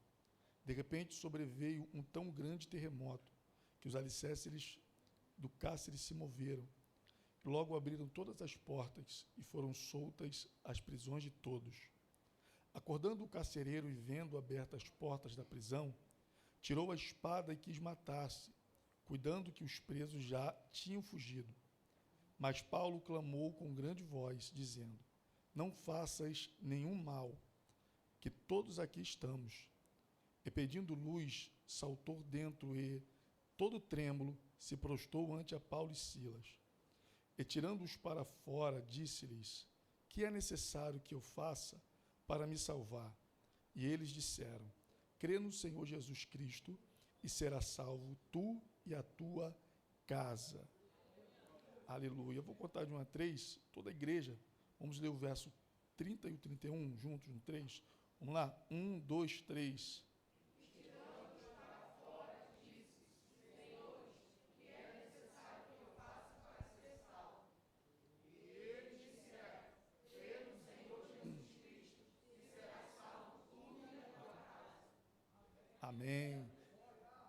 De repente sobreveio um tão grande terremoto, que os alicerces do cárcere se moveram. Logo abriram todas as portas e foram soltas as prisões de todos. Acordando o carcereiro e vendo abertas as portas da prisão, tirou a espada e quis matar-se, cuidando que os presos já tinham fugido. Mas Paulo clamou com grande voz, dizendo: não faças nenhum mal, que todos aqui estamos. E pedindo luz, saltou dentro e, todo trêmulo, se prostrou ante a Paulo e Silas. E tirando-os para fora, disse-lhes: que é necessário que eu faça para me salvar? E eles disseram: crê no Senhor Jesus Cristo e serás salvo tu e a tua casa. Aleluia. Eu vou contar de 1 a 3, toda a igreja. Vamos ler o verso 30 e o 31 juntos no 3. Vamos lá? 1, 2, 3. Amém.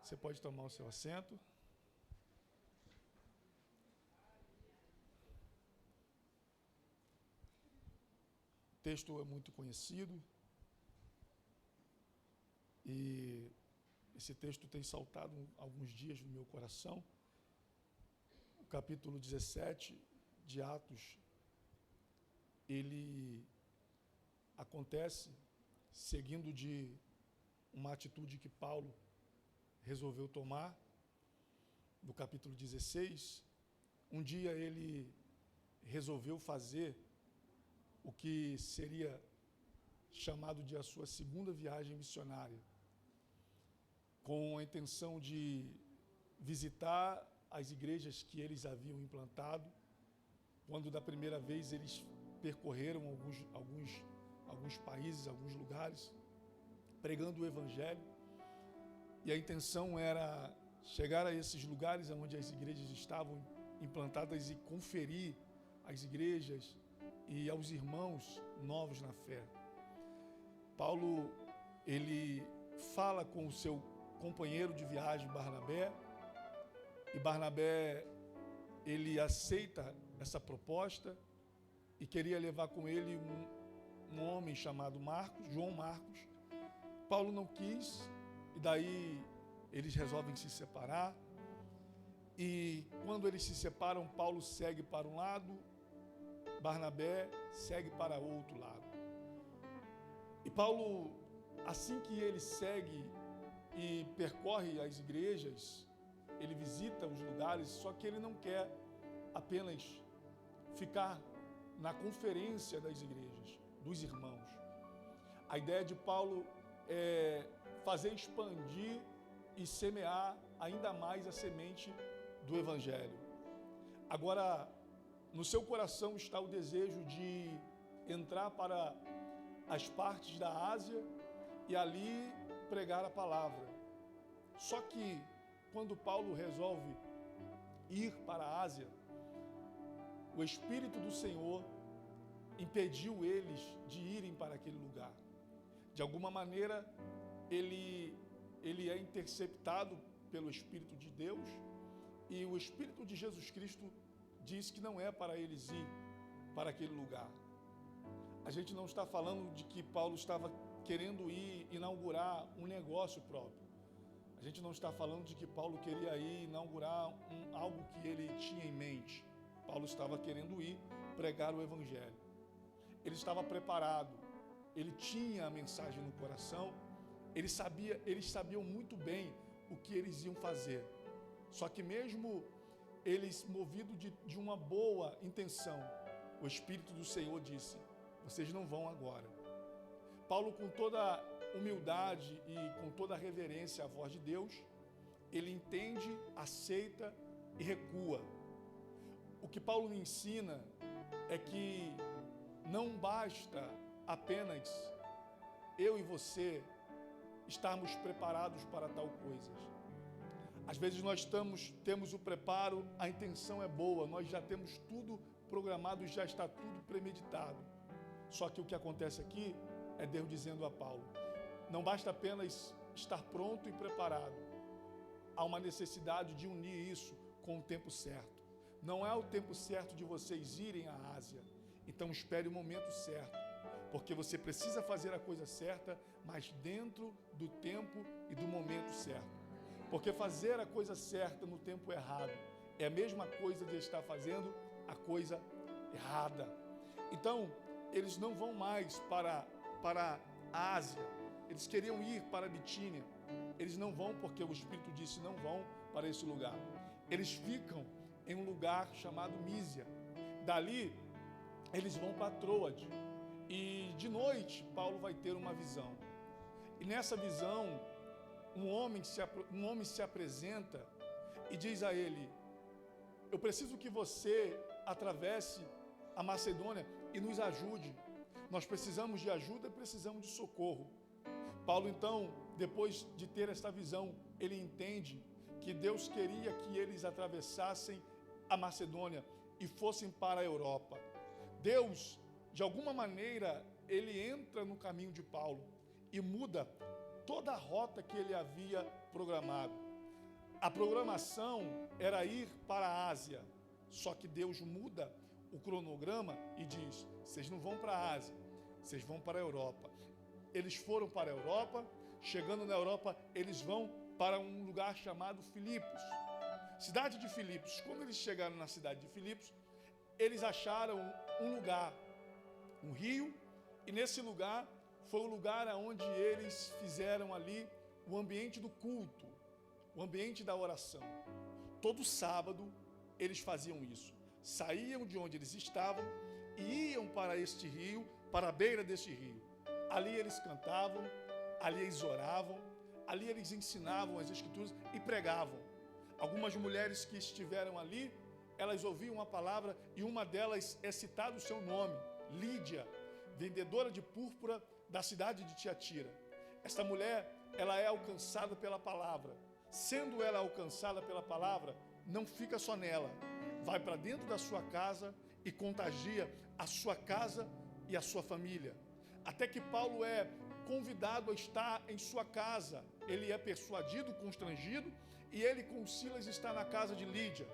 Você pode tomar o seu assento. O texto é muito conhecido e esse texto tem saltado alguns dias no meu coração. O capítulo 17 de Atos, ele acontece seguindo de uma atitude que Paulo resolveu tomar. No capítulo 16, um dia ele resolveu fazer o que seria chamado de a sua segunda viagem missionária, com a intenção de visitar as igrejas que eles haviam implantado, quando da primeira vez eles percorreram alguns países, alguns lugares, pregando o Evangelho, e a intenção era chegar a esses lugares onde as igrejas estavam implantadas e conferir às igrejas e aos irmãos novos na fé. Paulo, ele fala com o seu companheiro de viagem, Barnabé, e Barnabé, ele aceita essa proposta e queria levar com ele um homem chamado Marcos, João Marcos. Paulo não quis, e daí eles resolvem se separar. E quando eles se separam, Paulo segue para um lado, Barnabé segue para outro lado. E Paulo, assim que ele segue e percorre as igrejas, ele visita os lugares, só que ele não quer apenas ficar na conferência das igrejas, dos irmãos. A ideia de Paulo é fazer expandir e semear ainda mais a semente do Evangelho. Agora, no seu coração está o desejo de entrar para as partes da Ásia e ali pregar a palavra. Só que, quando Paulo resolve ir para a Ásia, o Espírito do Senhor impediu eles de irem para aquele lugar. De alguma maneira, ele é interceptado pelo Espírito de Deus, e o Espírito de Jesus Cristo diz que não é para eles ir para aquele lugar. A gente não está falando de que Paulo estava querendo ir inaugurar um negócio próprio. A gente não está falando de que Paulo queria ir inaugurar algo que ele tinha em mente. Paulo estava querendo ir pregar o Evangelho. Ele estava preparado, ele tinha a mensagem no coração, eles sabiam muito bem o que eles iam fazer. Só que mesmo eles, movidos de uma boa intenção, o Espírito do Senhor disse: vocês não vão agora. Paulo, com toda humildade e com toda reverência à voz de Deus, ele entende, aceita e recua. O que Paulo me ensina é que não basta apenas eu e você estarmos preparados para tal coisa. Às vezes nós temos o preparo, a intenção é boa, nós já temos tudo programado, já está tudo premeditado. Só que o que acontece aqui é Deus dizendo a Paulo: não basta apenas estar pronto e preparado. Há uma necessidade de unir isso com o tempo certo. Não é o tempo certo de vocês irem à Ásia. Então espere o momento certo, porque você precisa fazer a coisa certa, mas dentro do tempo e do momento certo. Porque fazer a coisa certa no tempo errado é a mesma coisa de estar fazendo a coisa errada. Então, eles não vão mais para a Ásia. Eles queriam ir para a Bitínia. Eles não vão porque o Espírito disse: não vão para esse lugar. Eles ficam em um lugar chamado Mísia. Dali, eles vão para Troade. E de noite, Paulo vai ter uma visão. E nessa visão, um homem se apresenta e diz a ele: eu preciso que você atravesse a Macedônia e nos ajude. Nós precisamos de ajuda e precisamos de socorro. Paulo, então, depois de ter esta visão, ele entende que Deus queria que eles atravessassem a Macedônia e fossem para a Europa. Deus, de alguma maneira, ele entra no caminho de Paulo e muda toda a rota que ele havia programado. A programação era ir para a Ásia, só que Deus muda o cronograma e diz: vocês não vão para a Ásia, vocês vão para a Europa. Eles foram para a Europa. Chegando na Europa, eles vão para um lugar chamado Filipos, cidade de Filipos. Quando eles chegaram na cidade de Filipos, eles acharam um lugar, um rio, e nesse lugar foi o lugar onde eles fizeram ali o ambiente do culto, o ambiente da oração. Todo sábado eles faziam isso. Saíam de onde eles estavam e iam para este rio, para a beira deste rio. Ali eles cantavam, ali eles oravam, ali eles ensinavam as Escrituras e pregavam. Algumas mulheres que estiveram ali, elas ouviam a palavra e uma delas é citado o seu nome, Lídia, vendedora de púrpura da cidade de Tiatira. Esta mulher, ela é alcançada pela palavra. Sendo ela alcançada pela palavra, não fica só nela. Vai para dentro da sua casa e contagia a sua casa e a sua família. Até que Paulo é convidado a estar em sua casa. Ele é persuadido, constrangido, e ele com Silas está na casa de Lídia.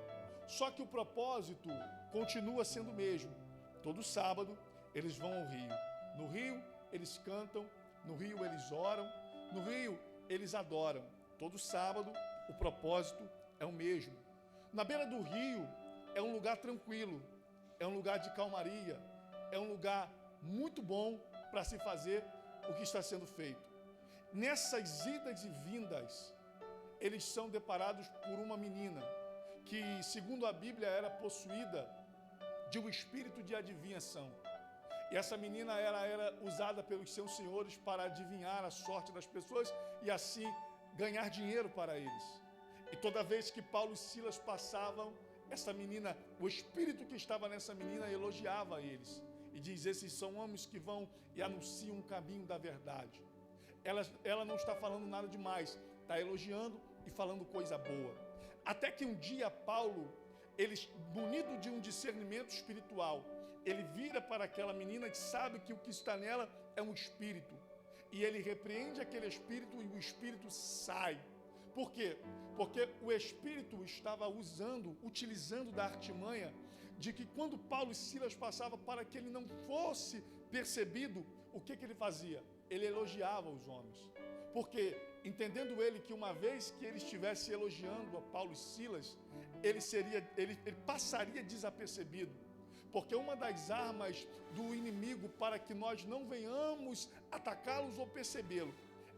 Só que o propósito continua sendo o mesmo. Todo sábado eles vão ao rio. No rio eles cantam, no rio eles oram, no rio eles adoram. Todo sábado o propósito é o mesmo. Na beira do rio é um lugar tranquilo, é um lugar de calmaria, é um lugar muito bom para se fazer o que está sendo feito. Nessas idas e vindas, eles são deparados por uma menina que, segundo a Bíblia, era possuída de um espírito de adivinhação. E essa menina era usada pelos seus senhores para adivinhar a sorte das pessoas e assim ganhar dinheiro para eles. E toda vez que Paulo e Silas passavam, essa menina, o espírito que estava nessa menina elogiava eles. E diz, esses são homens que vão e anunciam um caminho da verdade. Ela não está falando nada demais, está elogiando e falando coisa boa. Até que um dia Paulo, ele, munido de um discernimento espiritual, ele vira para aquela menina que sabe que o que está nela é um espírito. E ele repreende aquele espírito e o espírito sai. Por quê? Porque o espírito estava utilizando da artimanha de que quando Paulo e Silas passavam, para que ele não fosse percebido, o que ele fazia? Ele elogiava os homens. Porque, entendendo ele que uma vez que ele estivesse elogiando a Paulo e Silas, ele passaria desapercebido. Porque uma das armas do inimigo para que nós não venhamos atacá-los ou percebê-lo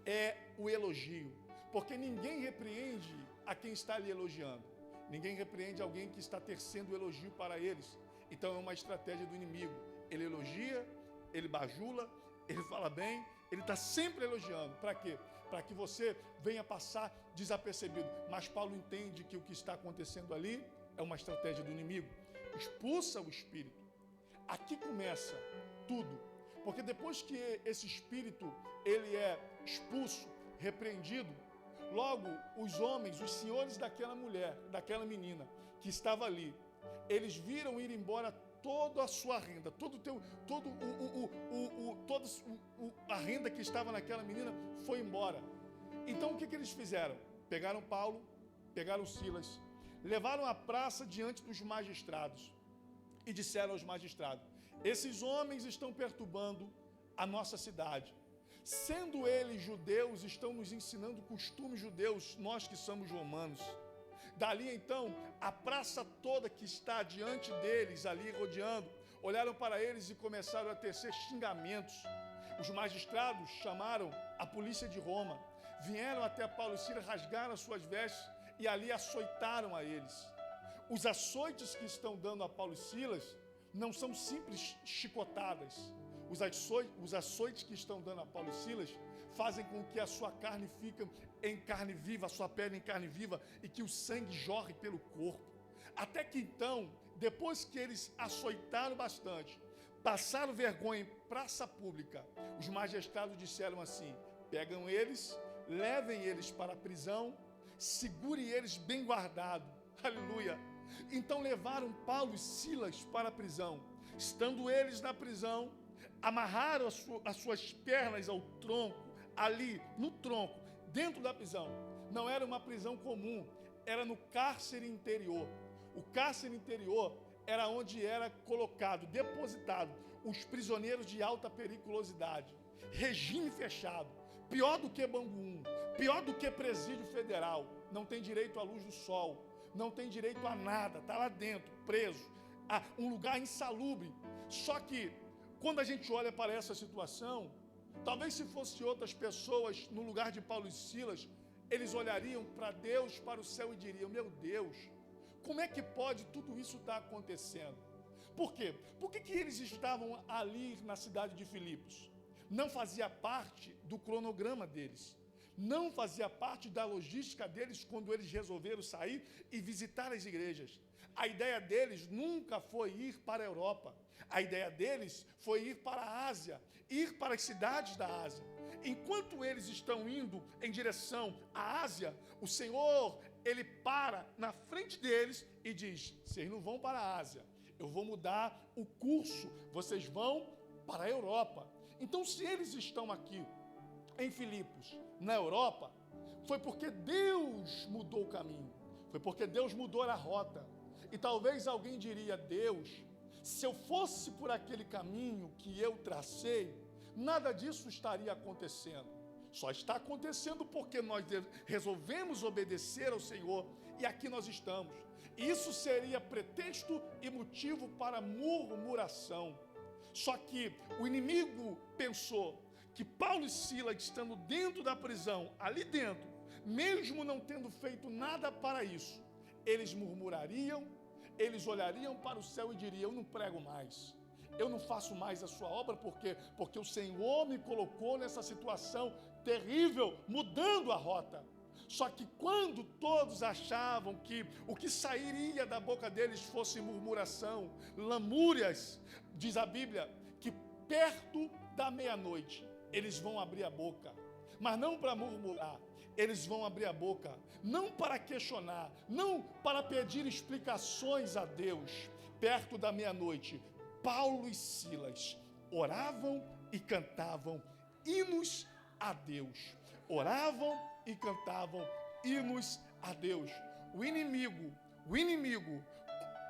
é o elogio. Porque ninguém repreende a quem está lhe elogiando. Ninguém repreende alguém que está tecendo o elogio para eles. Então é uma estratégia do inimigo. Ele elogia, ele bajula, ele fala bem, ele está sempre elogiando. Para quê? Para que você venha passar desapercebido. Mas Paulo entende que o que está acontecendo ali é uma estratégia do inimigo. Expulsa o espírito. Aqui começa tudo. Porque depois que esse espírito ele é expulso, repreendido, logo os homens, os senhores daquela mulher, daquela menina que estava ali, eles viram ir embora toda a sua renda, a renda que estava naquela menina foi embora. Então o que eles fizeram? Pegaram Paulo, pegaram Silas, levaram à praça diante dos magistrados e disseram aos magistrados: esses homens estão perturbando a nossa cidade. Sendo eles judeus, estão nos ensinando costumes judeus, nós que somos romanos. Dali então, a praça toda que está diante deles, ali rodeando, olharam para eles e começaram a tecer xingamentos. Os magistrados chamaram a polícia de Roma, vieram até Paulo e Silas, rasgaram as suas vestes e ali açoitaram a eles. Os açoites que estão dando a Paulo e Silas não são simples chicotadas. Os açoites que estão dando a Paulo e Silas fazem com que a sua carne fique em carne viva, a sua pele em carne viva e que o sangue jorre pelo corpo. Até que então, depois que eles açoitaram bastante, passaram vergonha em praça pública, os magistrados disseram assim: pegam eles, levem eles para a prisão, segurem eles bem guardados. Aleluia! Então levaram Paulo e Silas para a prisão. Estando eles na prisão, amarraram as suas pernas ao tronco, ali no tronco, dentro da prisão. Não era uma prisão comum, era no cárcere interior. O cárcere interior era onde era colocado, depositado, os prisioneiros de alta periculosidade. Regime fechado, pior do que Bangu 1, pior do que presídio federal. Não tem direito à luz do sol, não tem direito a nada, está lá dentro, preso. Um lugar insalubre. Só que, quando a gente olha para essa situação, talvez se fosse outras pessoas no lugar de Paulo e Silas, eles olhariam para Deus, para o céu e diriam: meu Deus, como é que pode tudo isso estar acontecendo? Por quê? Por que eles estavam ali na cidade de Filipos? Não fazia parte do cronograma deles. Não fazia parte da logística deles quando eles resolveram sair e visitar as igrejas. A ideia deles nunca foi ir para a Europa. A ideia deles foi ir para a Ásia, ir para as cidades da Ásia. Enquanto eles estão indo em direção à Ásia, o Senhor, Ele para na frente deles e diz: vocês não vão para a Ásia, eu vou mudar o curso, vocês vão para a Europa. Então, se eles estão aqui em Filipos, na Europa, foi porque Deus mudou o caminho, foi porque Deus mudou a rota. E talvez alguém diria: Deus, se eu fosse por aquele caminho que eu tracei, nada disso estaria acontecendo. Só está acontecendo porque nós resolvemos obedecer ao Senhor e aqui nós estamos. Isso seria pretexto e motivo para murmuração. Só que o inimigo pensou que Paulo e Silas, estando dentro da prisão, ali dentro, mesmo não tendo feito nada para isso, eles murmurariam, eles olhariam para o céu e diriam: eu não prego mais, eu não faço mais a sua obra, porque o Senhor me colocou nessa situação terrível, mudando a rota. Só que quando todos achavam que o que sairia da boca deles fosse murmuração, lamúrias, diz a Bíblia, que perto da meia-noite eles vão abrir a boca, mas não para murmurar, eles vão abrir a boca, não para questionar, não para pedir explicações a Deus. Perto da meia-noite, Paulo e Silas oravam e cantavam hinos a Deus. Oravam e cantavam hinos a Deus. O inimigo,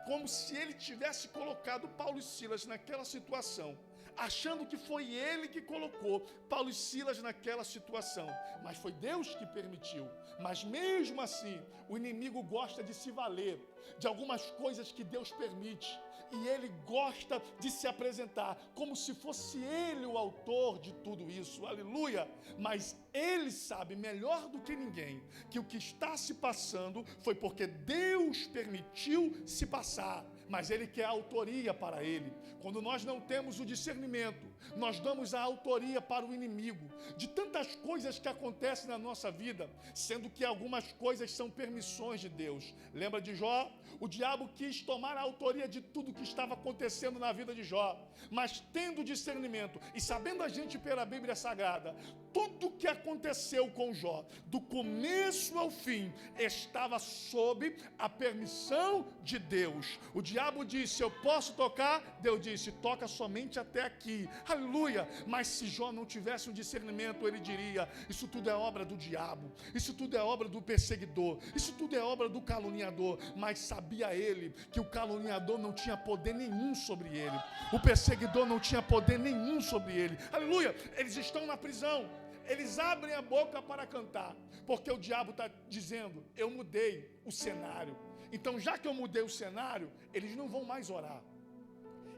como se ele tivesse colocado Paulo e Silas naquela situação, achando que foi ele que colocou Paulo e Silas naquela situação, mas foi Deus que permitiu. Mas mesmo assim, o inimigo gosta de se valer de algumas coisas que Deus permite, e ele gosta de se apresentar como se fosse ele o autor de tudo isso, aleluia. Mas ele sabe melhor do que ninguém que o que está se passando foi porque Deus permitiu se passar, mas ele quer a autoria para ele. Quando nós não temos o discernimento, nós damos a autoria para o inimigo de tantas coisas que acontecem na nossa vida, sendo que algumas coisas são permissões de Deus. Lembra de Jó? O diabo quis tomar a autoria de tudo que estava acontecendo na vida de Jó, mas tendo discernimento e sabendo a gente pela Bíblia Sagrada, tudo que aconteceu com Jó, do começo ao fim, estava sob a permissão de Deus. O diabo disse: eu posso tocar? Deus disse: toca somente até aqui, aleluia. Mas se Jó não tivesse um discernimento, ele diria: isso tudo é obra do diabo, isso tudo é obra do perseguidor, isso tudo é obra do caluniador. Mas sabia ele que o caluniador não tinha poder nenhum sobre ele, o perseguidor não tinha poder nenhum sobre ele, aleluia. Eles estão na prisão, eles abrem a boca para cantar, porque o diabo está dizendo: eu mudei o cenário. Então, já que eu mudei o cenário, eles não vão mais orar,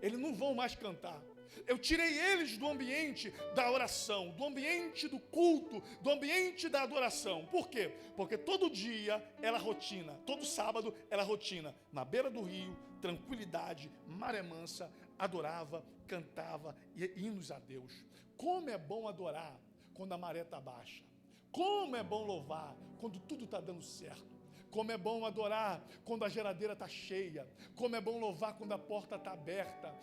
eles não vão mais cantar. Eu tirei eles do ambiente da oração, do ambiente do culto, do ambiente da adoração. Por quê? Porque todo dia era rotina, todo sábado era rotina. Na beira do rio, tranquilidade, maré mansa, adorava, cantava hinos a Deus. Como é bom adorar quando a maré está baixa. Como é bom louvar quando tudo está dando certo. Como é bom adorar quando a geladeira está cheia. Como é bom louvar quando a porta está aberta.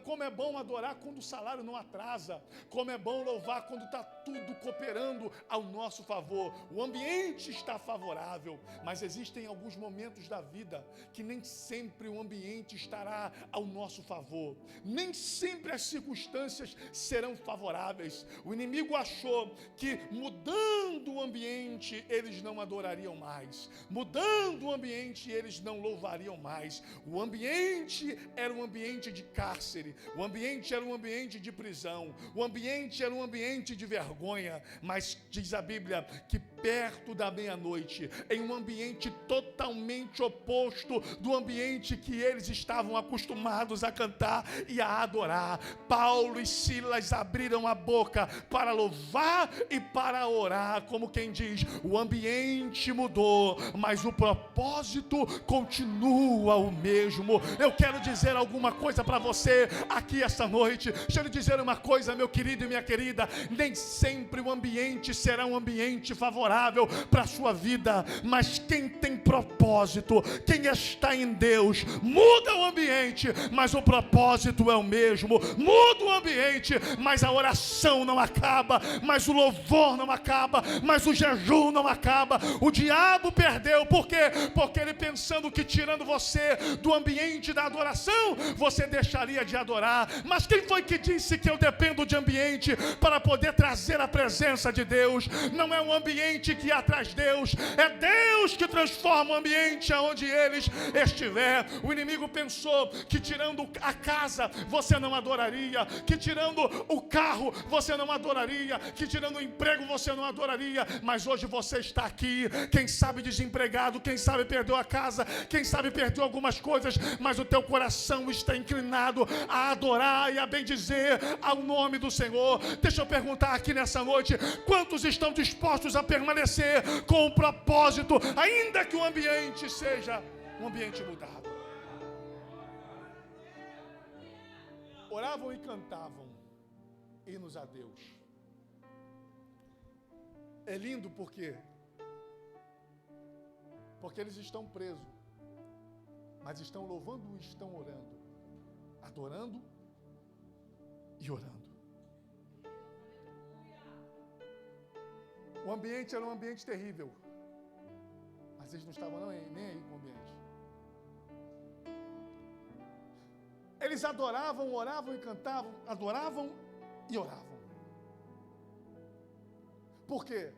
Como é bom adorar quando o salário não atrasa. Como é bom louvar quando está tudo cooperando ao nosso favor. O ambiente está favorável, mas existem alguns momentos da vida que nem sempre o ambiente estará ao nosso favor. Nem sempre as circunstâncias serão favoráveis. O inimigo achou que mudando o ambiente eles não adorariam mais. Mudando o ambiente, eles não louvariam mais. O ambiente era um ambiente de cárcere, o ambiente era um ambiente de prisão, o ambiente era um ambiente de vergonha. Mas diz a Bíblia que perto da meia-noite, em um ambiente totalmente oposto do ambiente que eles estavam acostumados a cantar e a adorar, Paulo e Silas abriram a boca para louvar e para orar, como quem diz: o ambiente mudou, mas o propósito continua o mesmo. Eu quero dizer alguma coisa para você aqui esta noite. Deixa eu lhe dizer uma coisa, meu querido e minha querida: nem sempre o ambiente será um ambiente favorável para a sua vida, mas quem tem propósito, quem está em Deus, muda o ambiente, mas o propósito é o mesmo. Muda o ambiente, mas a oração não acaba, mas o louvor não acaba, mas o jejum não acaba. O diabo perde perdeu. Por quê? Porque ele pensando que tirando você do ambiente da adoração, você deixaria de adorar. Mas quem foi que disse que eu dependo de ambiente para poder trazer a presença de Deus? Não é um ambiente que atraz Deus, é Deus que transforma o ambiente aonde eles estiver. O inimigo pensou que tirando a casa você não adoraria, que tirando o carro você não adoraria, que tirando o emprego você não adoraria, mas hoje você está aqui, quem sabe desempregado, quem sabe perdeu a casa, quem sabe perdeu algumas coisas, mas o teu coração está inclinado a adorar e a bendizer ao nome do Senhor. Deixa eu perguntar aqui nessa noite, quantos estão dispostos a permanecer com o propósito, ainda que o ambiente seja um ambiente mudado? Oravam e cantavam hinos a Deus. É lindo porque eles estão presos, mas estão louvando e estão orando, adorando e orando. O ambiente era um ambiente terrível, mas eles não estavam nem aí com o ambiente. Eles adoravam, oravam e cantavam, adoravam e oravam. Por quê?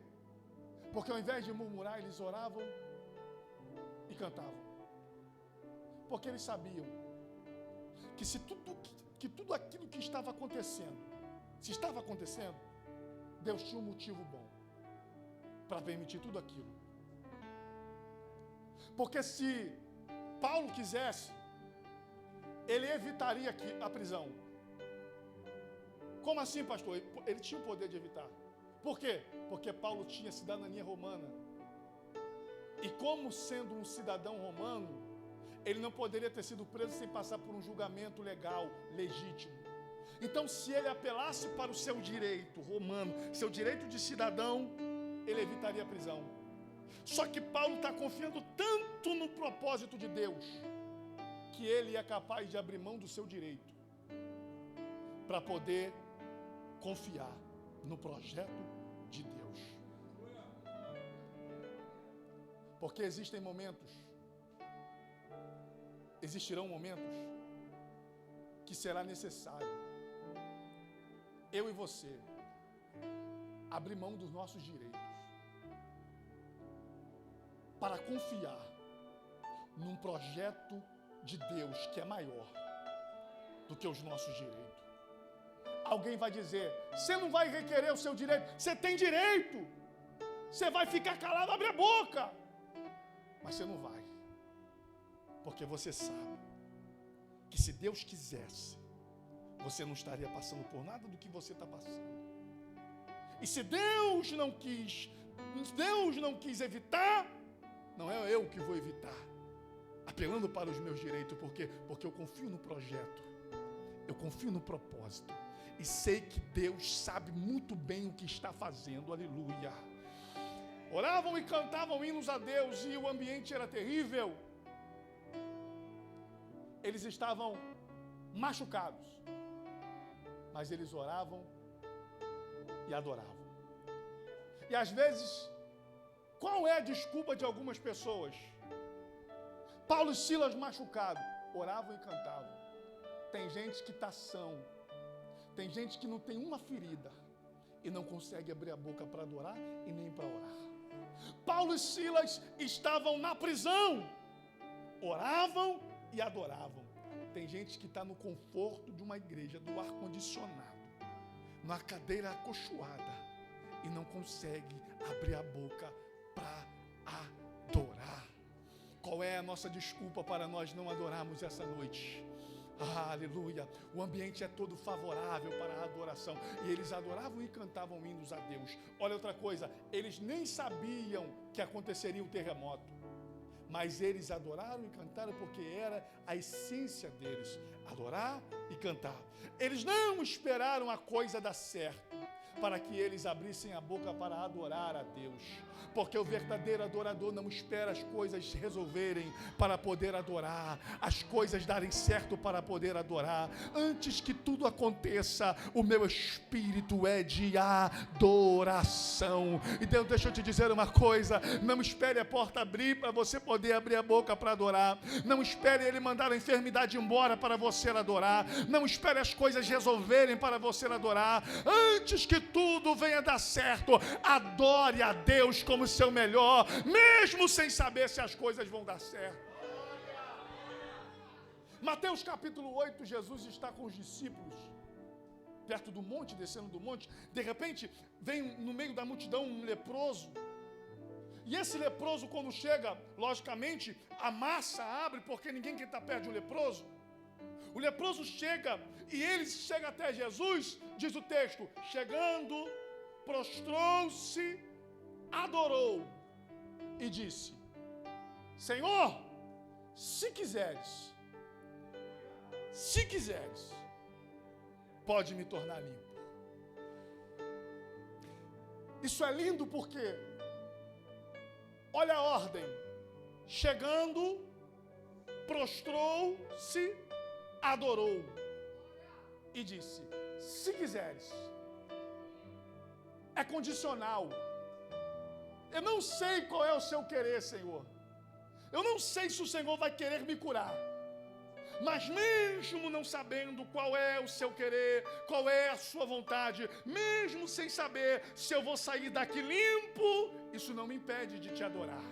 Porque ao invés de murmurar, eles oravam e cantavam. Porque eles sabiam que se tudo aquilo que estava acontecendo, se estava acontecendo, Deus tinha um motivo bom para permitir tudo aquilo. Porque se Paulo quisesse, ele evitaria a prisão. Como assim, pastor? Ele tinha o poder de evitar. Por quê? Porque Paulo tinha cidadania romana. E como sendo um cidadão romano, ele não poderia ter sido preso sem passar por um julgamento legal, legítimo. Então, se ele apelasse para o seu direito romano, seu direito de cidadão, ele evitaria a prisão. Só que Paulo está confiando tanto no propósito de Deus, que ele é capaz de abrir mão do seu direito para poder confiar no projeto de Deus. Porque existirão momentos que será necessário eu e você abrir mão dos nossos direitos para confiar num projeto de Deus que é maior do que os nossos direitos. Alguém vai dizer, você não vai requerer o seu direito, você tem direito, você vai ficar calado, abre a boca, mas você não vai, porque você sabe que se Deus quisesse, você não estaria passando por nada do que você está passando. E se Deus não quis evitar, não é eu que vou evitar, apelando para os meus direitos, porque eu confio no projeto, eu confio no propósito, e sei que Deus sabe muito bem o que está fazendo, aleluia. Oravam e cantavam hinos a Deus, e o ambiente era terrível. Eles estavam machucados, mas eles oravam e adoravam. E às vezes, qual é a desculpa de algumas pessoas? Paulo e Silas machucados, oravam e cantavam. Tem gente que está são, tem gente que não tem uma ferida e não consegue abrir a boca para adorar e nem para orar. Paulo e Silas estavam na prisão, oravam e adoravam. Tem gente que está no conforto de uma igreja, do ar-condicionado, na cadeira acolchoada, e não consegue abrir a boca para adorar. Qual é a nossa desculpa para nós não adorarmos essa noite? Aleluia, o ambiente é todo favorável para a adoração, e eles adoravam e cantavam hinos a Deus. Olha outra coisa, eles nem sabiam que aconteceria um terremoto, mas eles adoraram e cantaram porque era a essência deles, adorar e cantar. Eles não esperaram a coisa dar certo para que eles abrissem a boca para adorar a Deus, porque o verdadeiro adorador não espera as coisas se resolverem para poder adorar, as coisas darem certo para poder adorar. Antes que tudo aconteça, o meu espírito é de adoração. Então deixa eu te dizer uma coisa, não espere a porta abrir para você poder abrir a boca para adorar. Não espere Ele mandar a enfermidade embora para você adorar. Não espere as coisas resolverem para você adorar. Antes que tudo venha dar certo, adore a Deus como seu melhor, mesmo sem saber se as coisas vão dar certo. Mateus capítulo 8, Jesus está com os discípulos perto do monte, descendo do monte. De repente, vem no meio da multidão um leproso. E esse leproso, quando chega, logicamente, a massa abre, porque ninguém quer estar perto de um leproso. O leproso chega, e ele chega até Jesus, diz o texto, chegando, prostrou-se, adorou, e disse, Senhor, se quiseres, pode me tornar limpo. Isso é lindo porque, olha a ordem, chegando, prostrou-se, adorou e disse, se quiseres. É condicional. Eu não sei qual é o seu querer, Senhor. Eu não sei se o Senhor vai querer me curar. Mas mesmo não sabendo qual é o seu querer, qual é a sua vontade, mesmo sem saber se eu vou sair daqui limpo, isso não me impede de te adorar.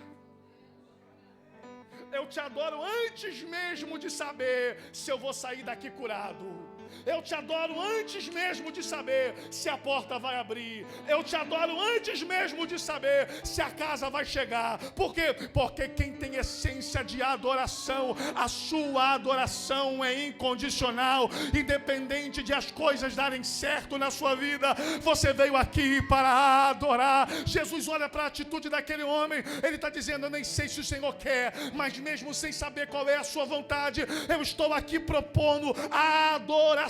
Eu te adoro antes mesmo de saber se eu vou sair daqui curado. Eu te adoro antes mesmo de saber se a porta vai abrir. Eu te adoro antes mesmo de saber se a casa vai chegar. Por quê? Porque quem tem essência de adoração, a sua adoração é incondicional, independente de as coisas darem certo na sua vida. Você veio aqui para adorar. Jesus olha para a atitude daquele homem. Ele está dizendo, eu nem sei se o Senhor quer, mas mesmo sem saber qual é a sua vontade, eu estou aqui propondo a adoração.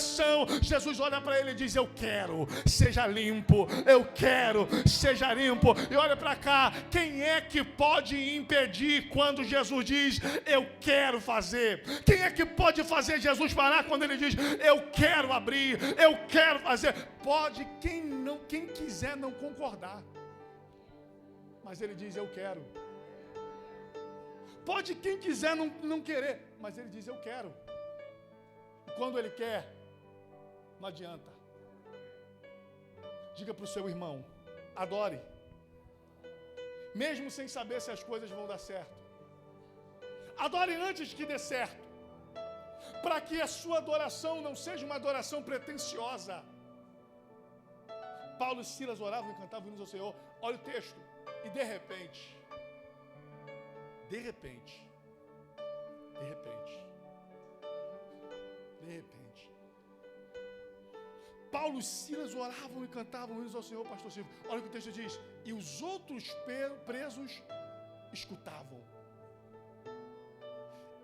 Jesus olha para ele e diz, eu quero, seja limpo, eu quero, seja limpo. E olha para cá, quem é que pode impedir quando Jesus diz, eu quero fazer? Quem é que pode fazer Jesus parar quando ele diz, eu quero abrir, eu quero fazer? Pode quem quiser não concordar, mas ele diz, eu quero. Pode quem quiser não querer, mas ele diz, eu quero. E quando ele quer, não adianta. Diga para o seu irmão, adore, mesmo sem saber se as coisas vão dar certo. Adore antes que dê certo, para que a sua adoração não seja uma adoração pretensiosa. Paulo e Silas oravam e cantavam hinos ao Senhor. Olha o texto. E de repente, Paulo e Silas oravam e cantavam hinos ao Senhor, pastor Silvio. Olha o que o texto diz. E os outros presos escutavam.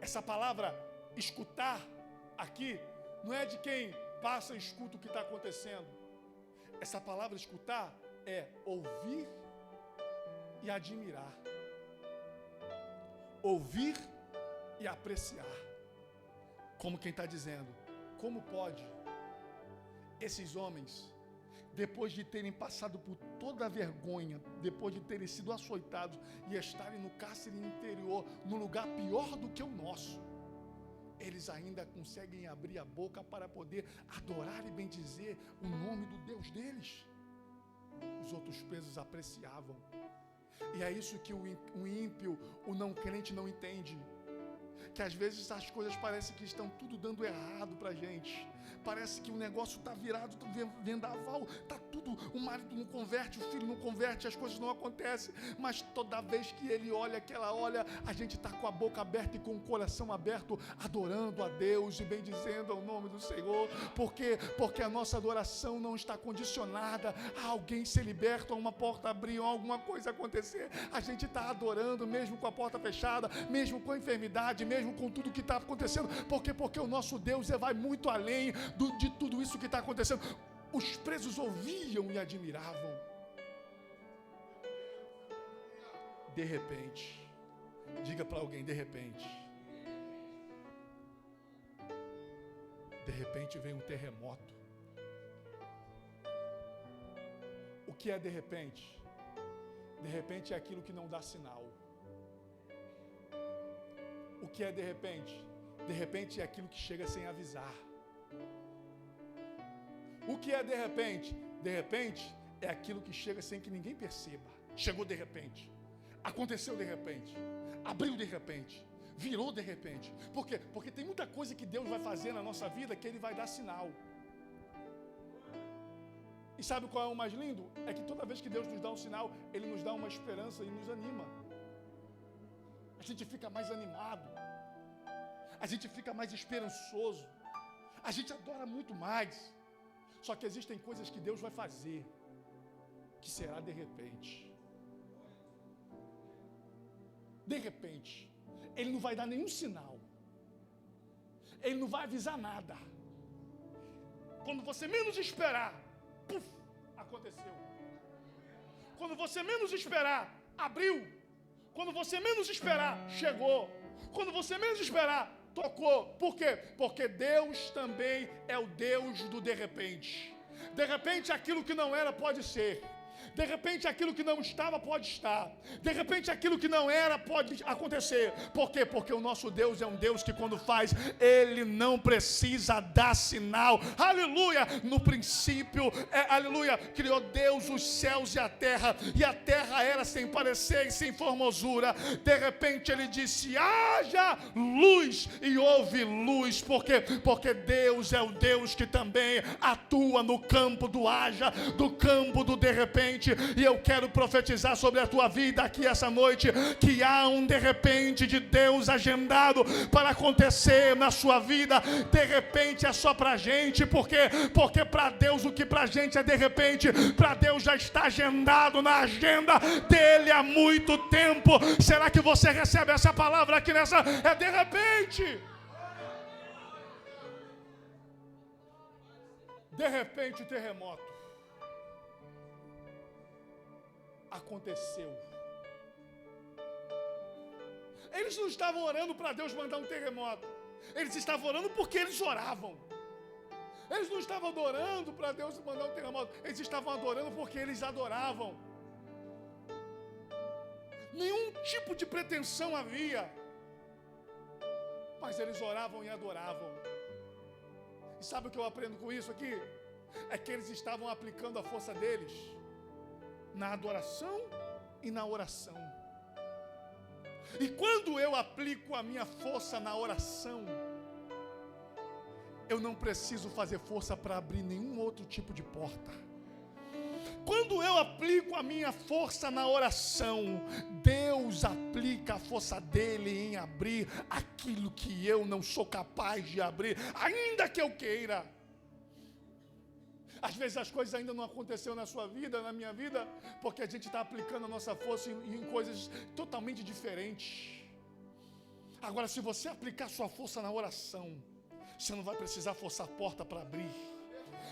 Essa palavra escutar aqui não é de quem passa e escuta o que está acontecendo. Essa palavra escutar é ouvir e admirar. Ouvir e apreciar. Como quem está dizendo, como pode esses homens, depois de terem passado por toda a vergonha, depois de terem sido açoitados e estarem no cárcere interior, num lugar pior do que o nosso, eles ainda conseguem abrir a boca para poder adorar e bendizer o nome do Deus deles? Os outros presos apreciavam. E é isso que o ímpio, o não crente não entende. Que às vezes as coisas parecem que estão tudo dando errado pra gente. Parece que o negócio está virado, vendaval, está tudo, o marido não converte, o filho não converte, as coisas não acontecem. Mas toda vez que ele olha, que ela olha, a gente está com a boca aberta e com o coração aberto, adorando a Deus e bendizendo ao nome do Senhor. Por quê? Porque a nossa adoração não está condicionada a alguém ser liberto, a uma porta abrir, ou alguma coisa acontecer. A gente está adorando mesmo com a porta fechada, mesmo com a enfermidade, mesmo com tudo que está acontecendo. Por quê? Porque o nosso Deus vai muito além de tudo isso que está acontecendo. Os presos ouviam e admiravam. De repente, diga para alguém, de repente, De repente vem um terremoto. O que é de repente? De repente é aquilo que não dá sinal. O que é de repente? De repente é aquilo que chega sem avisar. O que é de repente? De repente é aquilo que chega sem que ninguém perceba. Chegou de repente. Aconteceu de repente. Abriu de repente. Virou de repente. Por quê? Porque tem muita coisa que Deus vai fazer na nossa vida que Ele vai dar sinal. E sabe qual é o mais lindo? É que toda vez que Deus nos dá um sinal, Ele nos dá uma esperança e nos anima. A gente fica mais animado. A gente fica mais esperançoso. A gente adora muito mais. Só que existem coisas que Deus vai fazer que será de repente. De repente. Ele não vai dar nenhum sinal. Ele não vai avisar nada. Quando você menos esperar, puf, aconteceu. Quando você menos esperar, abriu. Quando você menos esperar, chegou. Quando você menos esperar, tocou. Por quê? Porque Deus também é o Deus do de repente. De repente aquilo que não era pode ser. De repente aquilo que não estava pode estar. De repente aquilo que não era pode acontecer. Por quê? Porque o nosso Deus é um Deus que quando faz, Ele não precisa dar sinal. Aleluia! No princípio, aleluia, criou Deus os céus e a terra. E a terra era sem parecer e sem formosura. De repente Ele disse, haja luz, e houve luz. Por quê? Porque Deus é o Deus que também atua no campo do haja, do campo do de repente. E eu quero profetizar sobre a tua vida aqui essa noite, que há um de repente de Deus agendado para acontecer na sua vida. De repente é só pra gente, porque pra Deus o que pra gente é de repente, pra Deus já está agendado na agenda dele há muito tempo. Será que você recebe essa palavra aqui nessa? É de repente. De repente o terremoto aconteceu. Eles não estavam orando para Deus mandar um terremoto. Eles estavam orando porque eles oravam. Eles não estavam adorando para Deus mandar um terremoto. Eles estavam adorando porque eles adoravam. Nenhum tipo de pretensão havia. Mas eles oravam e adoravam. E sabe o que eu aprendo com isso aqui? É que eles estavam aplicando a força deles na adoração e na oração. E quando eu aplico a minha força na oração, eu não preciso fazer força para abrir nenhum outro tipo de porta. Quando eu aplico a minha força na oração, Deus aplica a força dele em abrir aquilo que eu não sou capaz de abrir, ainda que eu queira. Às vezes as coisas ainda não aconteceram na sua vida, na minha vida, porque a gente está aplicando a nossa força em coisas totalmente diferentes. Agora, se você aplicar sua força na oração, você não vai precisar forçar a porta para abrir.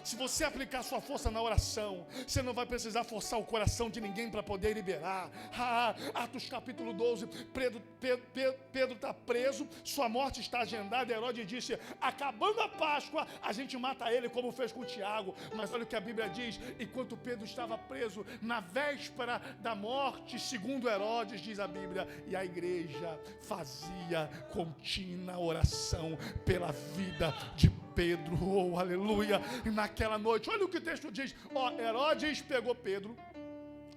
Se você aplicar sua força na oração, você não vai precisar forçar o coração de ninguém para poder liberar. Atos capítulo 12, Pedro está preso, sua morte está agendada. Herodes disse, acabando a Páscoa, a gente mata ele como fez com Tiago. Mas olha o que a Bíblia diz, enquanto Pedro estava preso, na véspera da morte, segundo Herodes, diz a Bíblia, e a igreja fazia contínua oração pela vida de Pedro, oh, aleluia. E naquela noite, olha o que o texto diz, Herodes pegou Pedro,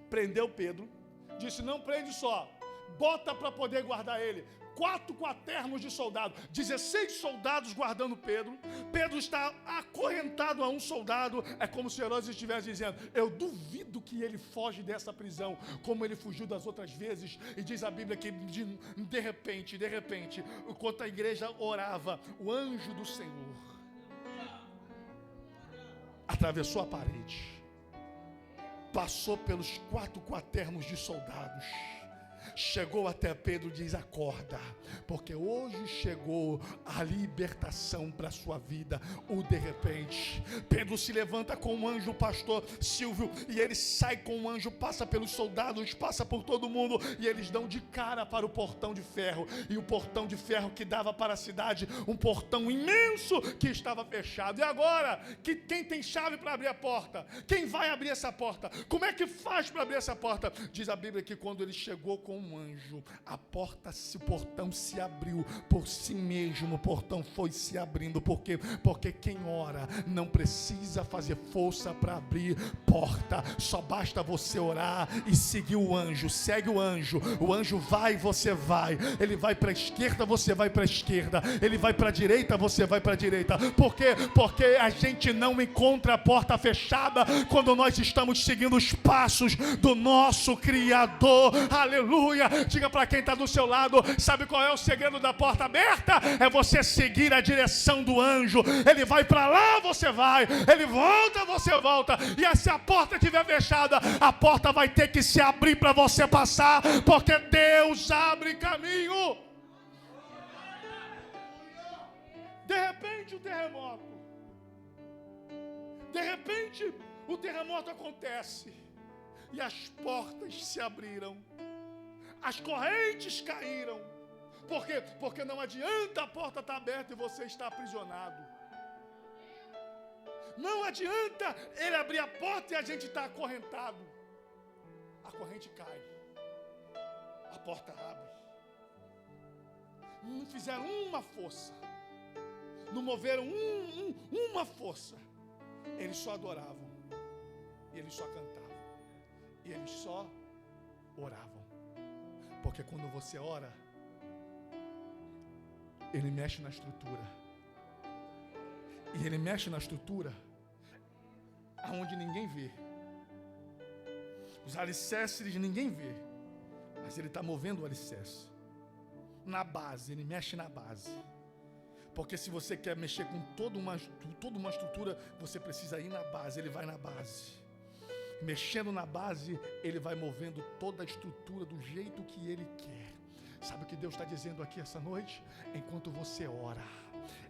prendeu Pedro, disse, não prende só, bota para poder guardar ele. 4 quaternos de soldados, 16 soldados guardando Pedro. Pedro está acorrentado a um soldado. É como se Herodes estivesse dizendo, eu duvido que ele foge dessa prisão, como ele fugiu das outras vezes. E diz a Bíblia que de repente, enquanto a igreja orava, o anjo do Senhor atravessou a parede, passou pelos 4 quaternos de soldados, chegou até Pedro, diz: acorda, porque hoje chegou a libertação para a sua vida. O de repente, Pedro se levanta com um anjo, o pastor Silvio, e ele sai com um anjo, passa pelos soldados, passa por todo mundo, e eles dão de cara para o portão de ferro, e o portão de ferro que dava para a cidade, um portão imenso que estava fechado. E agora, quem tem chave para abrir a porta? Quem vai abrir essa porta? Como é que faz para abrir essa porta? Diz a Bíblia que quando ele chegou com um anjo, o portão se abriu por si mesmo. O portão foi se abrindo. Por quê? Porque quem ora não precisa fazer força para abrir porta. Só basta você orar e seguir o anjo. Segue o anjo vai, você vai. Ele vai para a esquerda, você vai para a esquerda. Ele vai para a direita, você vai para a direita. Por quê? Porque a gente não encontra a porta fechada quando nós estamos seguindo os passos do nosso Criador. Aleluia! Diga para quem está do seu lado: sabe qual é o segredo da porta aberta? É você seguir a direção do anjo. Ele vai para lá, você vai. Ele volta, você volta. E se a porta estiver fechada, a porta vai ter que se abrir para você passar, porque Deus abre caminho. De repente o terremoto acontece e as portas se abriram, as correntes caíram. Por quê? Porque não adianta a porta estar aberta e você está aprisionado. Não adianta ele abrir a porta e a gente está acorrentado. A corrente cai, a porta abre. Não fizeram uma força, não moveram uma força. Eles só adoravam, e eles só cantavam, e eles só oravam. Porque quando você ora, ele mexe na estrutura. E ele mexe na estrutura aonde ninguém vê. Os alicerces ninguém vê, mas ele está movendo o alicerce. Na base, ele mexe na base. Porque se você quer mexer com toda uma estrutura, você precisa ir na base. Ele vai na base. Mexendo na base, ele vai movendo toda a estrutura do jeito que ele quer. Sabe o que Deus está dizendo aqui essa noite? Enquanto você ora,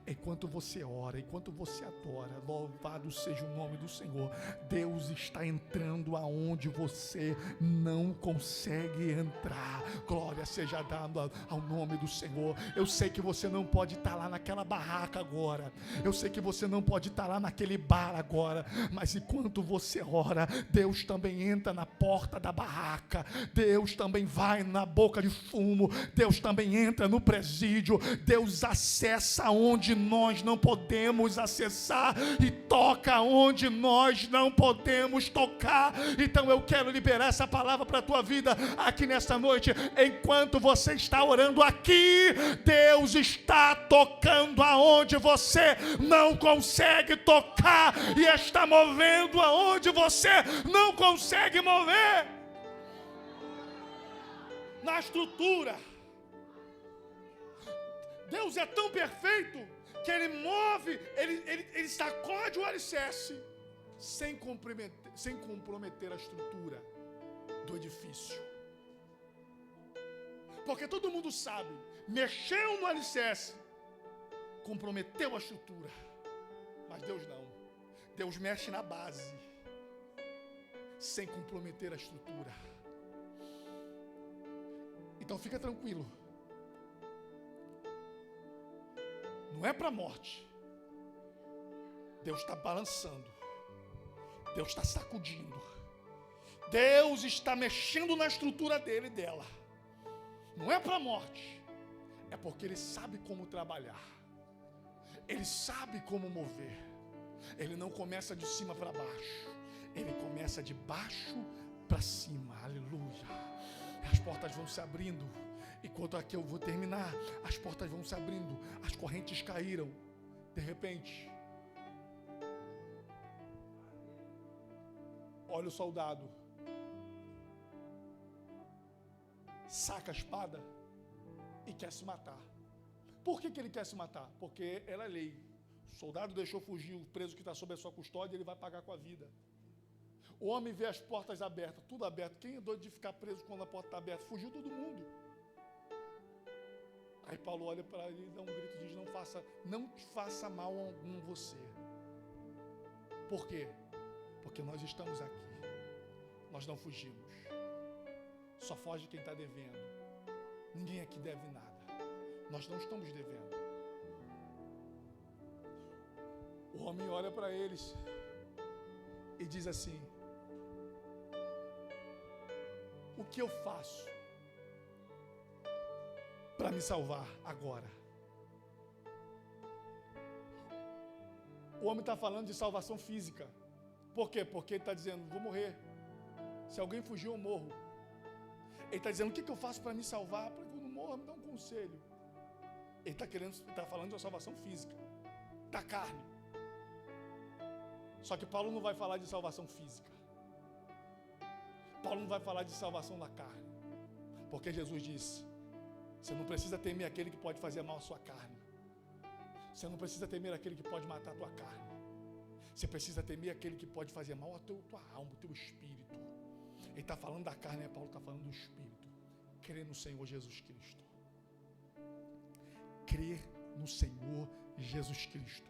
enquanto você adora, louvado seja o nome do Senhor, Deus está entrando aonde você não consegue entrar. Glória seja dada ao nome do Senhor. Eu sei que você não pode estar lá naquela barraca agora, eu sei que você não pode estar lá naquele bar agora, mas enquanto você ora, Deus também entra na porta da barraca, Deus também vai na boca de fumo, Deus também entra no presídio, Deus acessa onde nós não podemos acessar e toca onde nós não podemos tocar. Então eu quero liberar essa palavra para a tua vida aqui nesta noite. Enquanto você está orando aqui, Deus está tocando aonde você não consegue tocar e está movendo aonde você não consegue mover. Na estrutura, Deus é tão perfeito que ele move, ele sacode o alicerce sem comprometer a estrutura do edifício. Porque todo mundo sabe, mexeu no alicerce, comprometeu a estrutura. Mas Deus não. Deus mexe na base sem comprometer a estrutura. Então fica tranquilo. Não é para a morte. Deus está balançando. Deus está sacudindo. Deus está mexendo na estrutura dele e dela. Não é para a morte. É porque Ele sabe como trabalhar. Ele sabe como mover. Ele não começa de cima para baixo. Ele começa de baixo para cima. Aleluia. As portas vão se abrindo. Enquanto aqui eu vou terminar, as portas vão se abrindo, as correntes caíram. De repente, olha o soldado, saca a espada e quer se matar. Por que ele quer se matar? Porque ela é lei. O soldado deixou fugir o preso que está sob a sua custódia, ele vai pagar com a vida. O homem vê as portas abertas, tudo aberto. Quem é doido de ficar preso quando a porta está aberta? Fugiu todo mundo. Aí Paulo olha para ele e dá um grito e diz: não te faça mal algum você. Por quê? Porque nós estamos aqui. Nós não fugimos. Só foge quem está devendo. Ninguém aqui deve nada. Nós não estamos devendo. O homem olha para eles e diz assim: o que eu faço para me salvar agora? O homem está falando de salvação física. Por quê? Porque ele está dizendo: vou morrer. Se alguém fugir, eu morro. Ele está dizendo: o que eu faço para me salvar? Para que eu não morra, me dá um conselho. Ele está falando de uma salvação física, da carne. Só que Paulo não vai falar de salvação física. Paulo não vai falar de salvação da carne. Porque Jesus disse: você não precisa temer aquele que pode fazer mal à sua carne. Você não precisa temer aquele que pode matar a tua carne. Você precisa temer aquele que pode fazer mal à tua alma, ao teu espírito. Ele está falando da carne, Paulo está falando do espírito. Crer no Senhor Jesus Cristo. Crer no Senhor Jesus Cristo.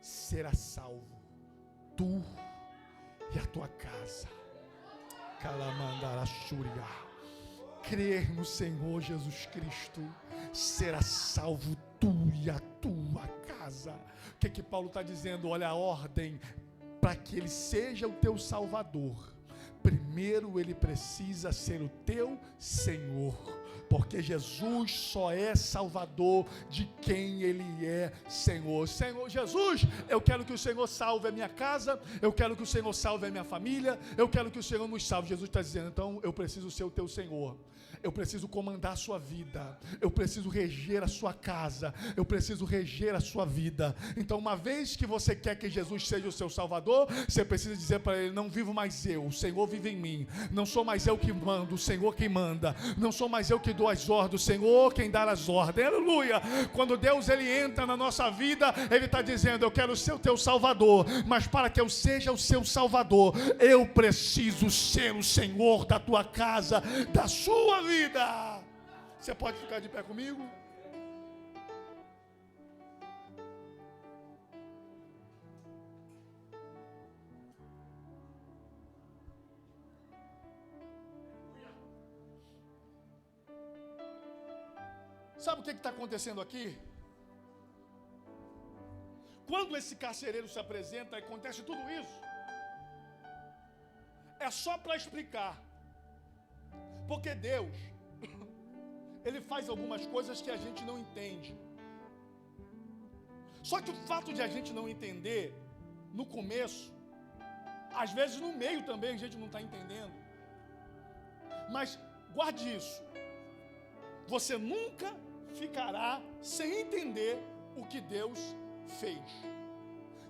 Será salvo, tu e a tua casa. Calamandarachúria. Crer no Senhor Jesus Cristo, será salvo tu e a tua casa. O que Paulo está dizendo? Olha a ordem: para que ele seja o teu salvador, primeiro ele precisa ser o teu Senhor. Porque Jesus só é salvador de quem ele é Senhor. Senhor Jesus, eu quero que o Senhor salve a minha casa, eu quero que o Senhor salve a minha família, eu quero que o Senhor nos salve. Jesus está dizendo: então eu preciso ser o teu Senhor. Eu preciso comandar a sua vida. Eu preciso reger a sua casa. Eu preciso reger a sua vida. Então, uma vez que você quer que Jesus seja o seu Salvador, você precisa dizer para ele: não vivo mais eu, o Senhor vive em mim. Não sou mais eu que mando, o Senhor quem manda. Não sou mais eu que dou as ordens, o Senhor quem dá as ordens. Aleluia! Quando Deus ele entra na nossa vida, ele está dizendo: eu quero ser o teu Salvador. Mas para que eu seja o seu Salvador, eu preciso ser o Senhor da tua casa, da sua vida. Você pode ficar de pé comigo? Sabe o que está acontecendo aqui? Quando esse carcereiro se apresenta, acontece tudo isso. É só para explicar. Porque Deus, ele faz algumas coisas que a gente não entende. Só que o fato de a gente não entender, no começo, às vezes no meio também a gente não está entendendo. Mas guarde isso. Você nunca ficará sem entender o que Deus fez.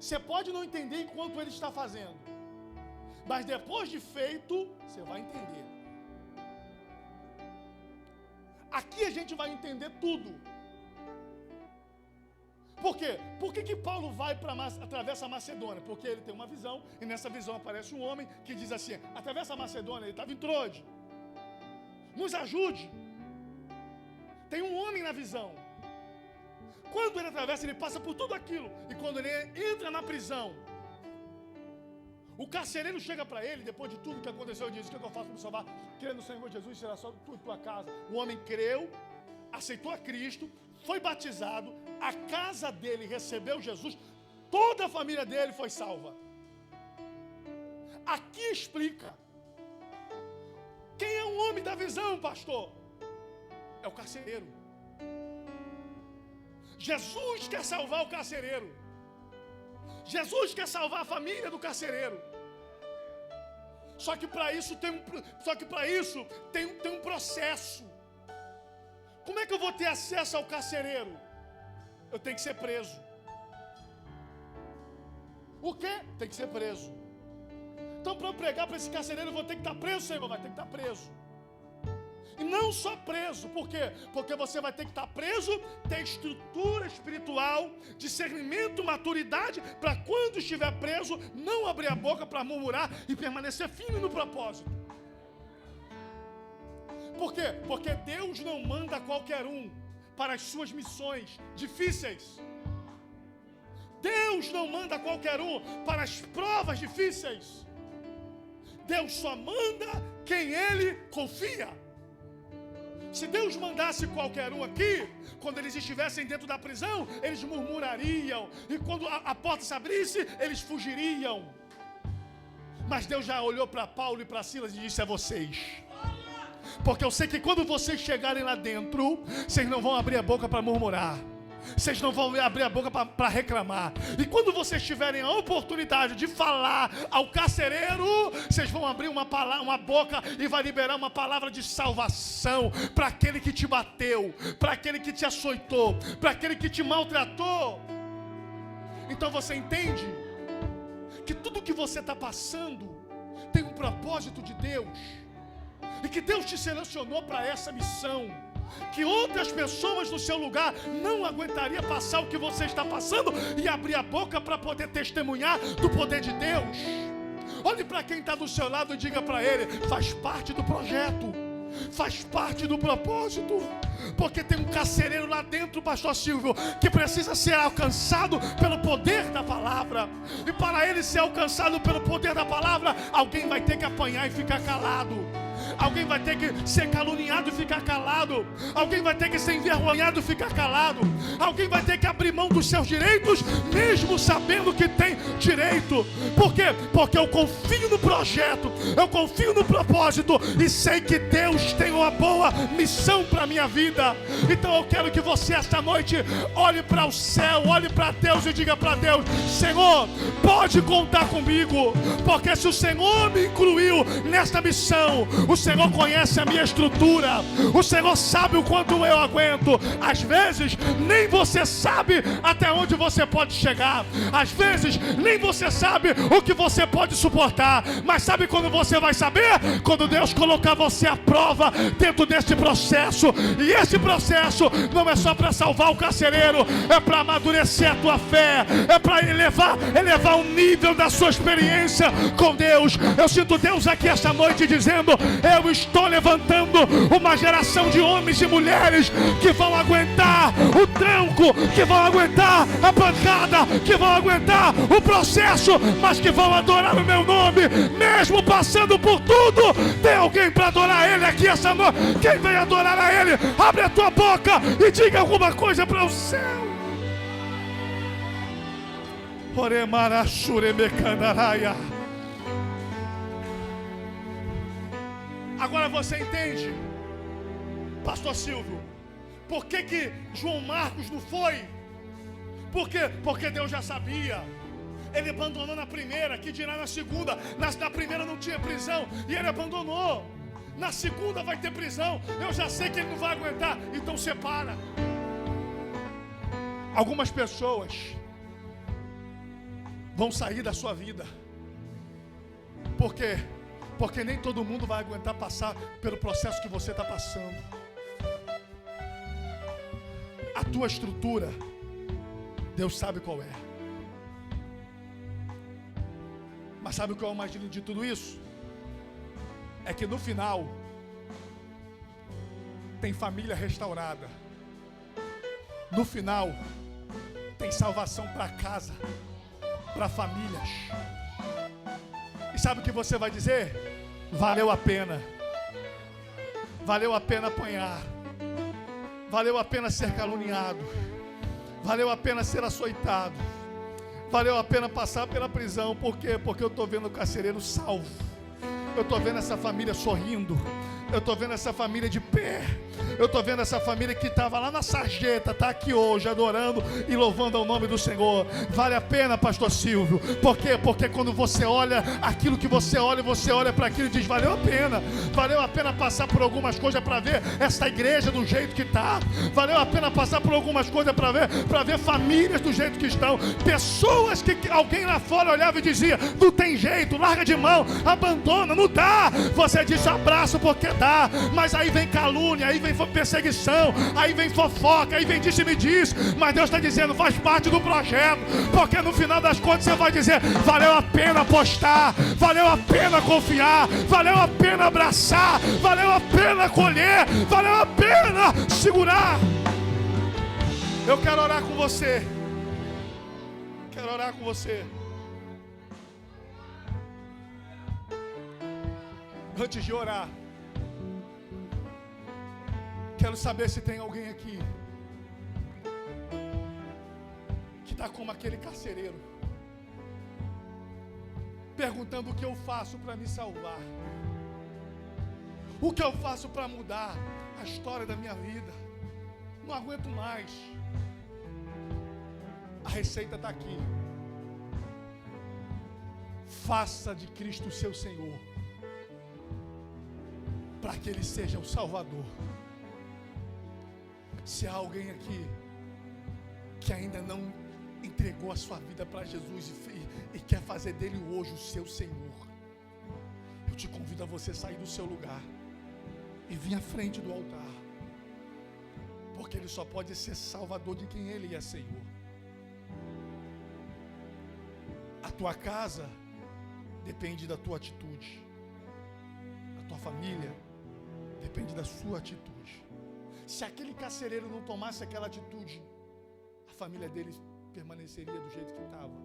Você pode não entender enquanto ele está fazendo, mas depois de feito, você vai entender. Aqui a gente vai entender tudo. Por quê? Por que Paulo vai atravessa a Macedônia? Porque ele tem uma visão, e nessa visão aparece um homem que diz assim: atravessa a Macedônia. Ele estava em Troade. Nos ajude. Tem um homem na visão. Quando ele atravessa, ele passa por tudo aquilo. E quando ele entra na prisão, o carcereiro chega para ele, depois de tudo que aconteceu, e diz: o que eu faço para me salvar? Crendo no Senhor Jesus, será só tu e tua casa. O homem creu, aceitou a Cristo, foi batizado, a casa dele recebeu Jesus, toda a família dele foi salva. Aqui explica. Quem é o homem da visão, pastor? É o carcereiro. Jesus quer salvar o carcereiro. Jesus quer salvar a família do carcereiro. Só que para isso tem um processo. Como é que eu vou ter acesso ao carcereiro? Eu tenho que ser preso. O quê? Tem que ser preso. Então, para eu pregar para esse carcereiro, eu vou ter que estar preso, Senhor? Vai ter que estar preso. E não só preso, por quê? Porque você vai ter que estar preso, ter estrutura espiritual, discernimento, maturidade, para quando estiver preso, não abrir a boca para murmurar e permanecer firme no propósito. Por quê? Porque Deus não manda qualquer um para as suas missões difíceis. Deus não manda qualquer um para as provas difíceis. Deus só manda quem Ele confia. Se Deus mandasse qualquer um aqui, quando eles estivessem dentro da prisão, eles murmurariam. E quando a porta se abrisse, eles fugiriam. Mas Deus já olhou para Paulo e para Silas e disse: é vocês. Porque eu sei que quando vocês chegarem lá dentro, vocês não vão abrir a boca para murmurar. Vocês não vão abrir a boca para reclamar. E quando vocês tiverem a oportunidade de falar ao carcereiro, vocês vão abrir uma boca e vai liberar uma palavra de salvação para aquele que te bateu, para aquele que te açoitou, para aquele que te maltratou. Então você entende que tudo que você está passando tem um propósito de Deus, e que Deus te selecionou para essa missão, que outras pessoas no seu lugar não aguentariam passar o que você está passando e abrir a boca para poder testemunhar do poder de Deus. Olhe para quem está do seu lado e diga para ele: faz parte do projeto, faz parte do propósito. Porque tem um carcereiro lá dentro, pastor Silvio, que precisa ser alcançado pelo poder da palavra. E para ele ser alcançado pelo poder da palavra, alguém vai ter que apanhar e ficar calado. Alguém vai ter que ser caluniado e ficar calado. Alguém vai ter que ser envergonhado e ficar calado. Alguém vai ter que abrir mão dos seus direitos, mesmo sabendo que tem direito. Por quê? Porque eu confio no projeto, eu confio no propósito e sei que Deus tem uma boa missão para a minha vida. Então eu quero que você esta noite olhe para o céu, olhe para Deus e diga para Deus: Senhor, pode contar comigo, porque se o Senhor me incluiu nesta missão, o Senhor conhece a minha estrutura, o Senhor sabe o quanto eu aguento. Às vezes nem você sabe até onde você pode chegar, às vezes nem você sabe o que você pode suportar, mas sabe quando você vai saber? Quando Deus colocar você à prova dentro desse processo. E esse processo não é só para salvar o carcereiro, é para amadurecer a tua fé, é para elevar o nível da sua experiência com Deus. Eu sinto Deus aqui esta noite dizendo: eu estou levantando uma geração de homens e mulheres que vão aguentar o tranco, que vão aguentar a pancada, que vão aguentar o processo, mas que vão adorar o meu nome, mesmo passando por tudo. Tem alguém para adorar Ele aqui essa noite? Quem vem adorar a Ele, abre a tua boca e diga alguma coisa para o céu. Agora você entende, pastor Silvio, por que João Marcos não foi? Por quê? Porque Deus já sabia. Ele abandonou na primeira, que dirá na segunda. Na primeira não tinha prisão e ele abandonou. Na segunda vai ter prisão. Eu já sei que ele não vai aguentar, então separa. Algumas pessoas vão sair da sua vida. Por quê? Porque nem todo mundo vai aguentar passar pelo processo que você está passando. A tua estrutura, Deus sabe qual é. Mas sabe o que é o mais lindo de tudo isso? É que no final tem família restaurada. No final tem salvação para casa, para famílias. E sabe o que você vai dizer? Valeu a pena. Valeu a pena apanhar. Valeu a pena ser caluniado. Valeu a pena ser açoitado. Valeu a pena passar pela prisão. Por quê? Porque eu estou vendo o carcereiro salvo. Eu estou vendo essa família sorrindo. Eu estou vendo essa família de pé. Eu estou vendo essa família que estava lá na sarjeta, está aqui hoje adorando e louvando ao nome do Senhor. Vale a pena, pastor Silvio. Por quê? Porque quando você olha aquilo que você olha para aquilo e diz: valeu a pena. Valeu a pena passar por algumas coisas para ver essa igreja do jeito que está. Valeu a pena passar por algumas coisas para ver famílias do jeito que estão. Pessoas que alguém lá fora olhava e dizia: não tem jeito, larga de mão, abandona, quando dá, você diz abraço porque dá. Mas aí vem calúnia, aí vem perseguição, aí vem fofoca, aí vem disse-me-diz. Mas Deus está dizendo, faz parte do projeto. Porque no final das contas você vai dizer, valeu a pena apostar, valeu a pena confiar, valeu a pena abraçar, valeu a pena colher, valeu a pena segurar. Eu quero orar com você. Quero orar com você. Antes de orar, quero saber se tem alguém aqui que está como aquele carcereiro, perguntando o que eu faço para me salvar, o que eu faço para mudar a história da minha vida. Não aguento mais. A receita está aqui. Faça de Cristo o seu Senhor, para que Ele seja o Salvador. Se há alguém aqui que ainda não entregou a sua vida para Jesus e quer fazer dele hoje o seu Senhor, eu te convido a você sair do seu lugar e vir à frente do altar, porque Ele só pode ser Salvador de quem Ele é Senhor. A tua casa depende da tua atitude, a tua família depende da sua atitude. Se aquele carcereiro não tomasse aquela atitude, a família dele permaneceria do jeito que estava.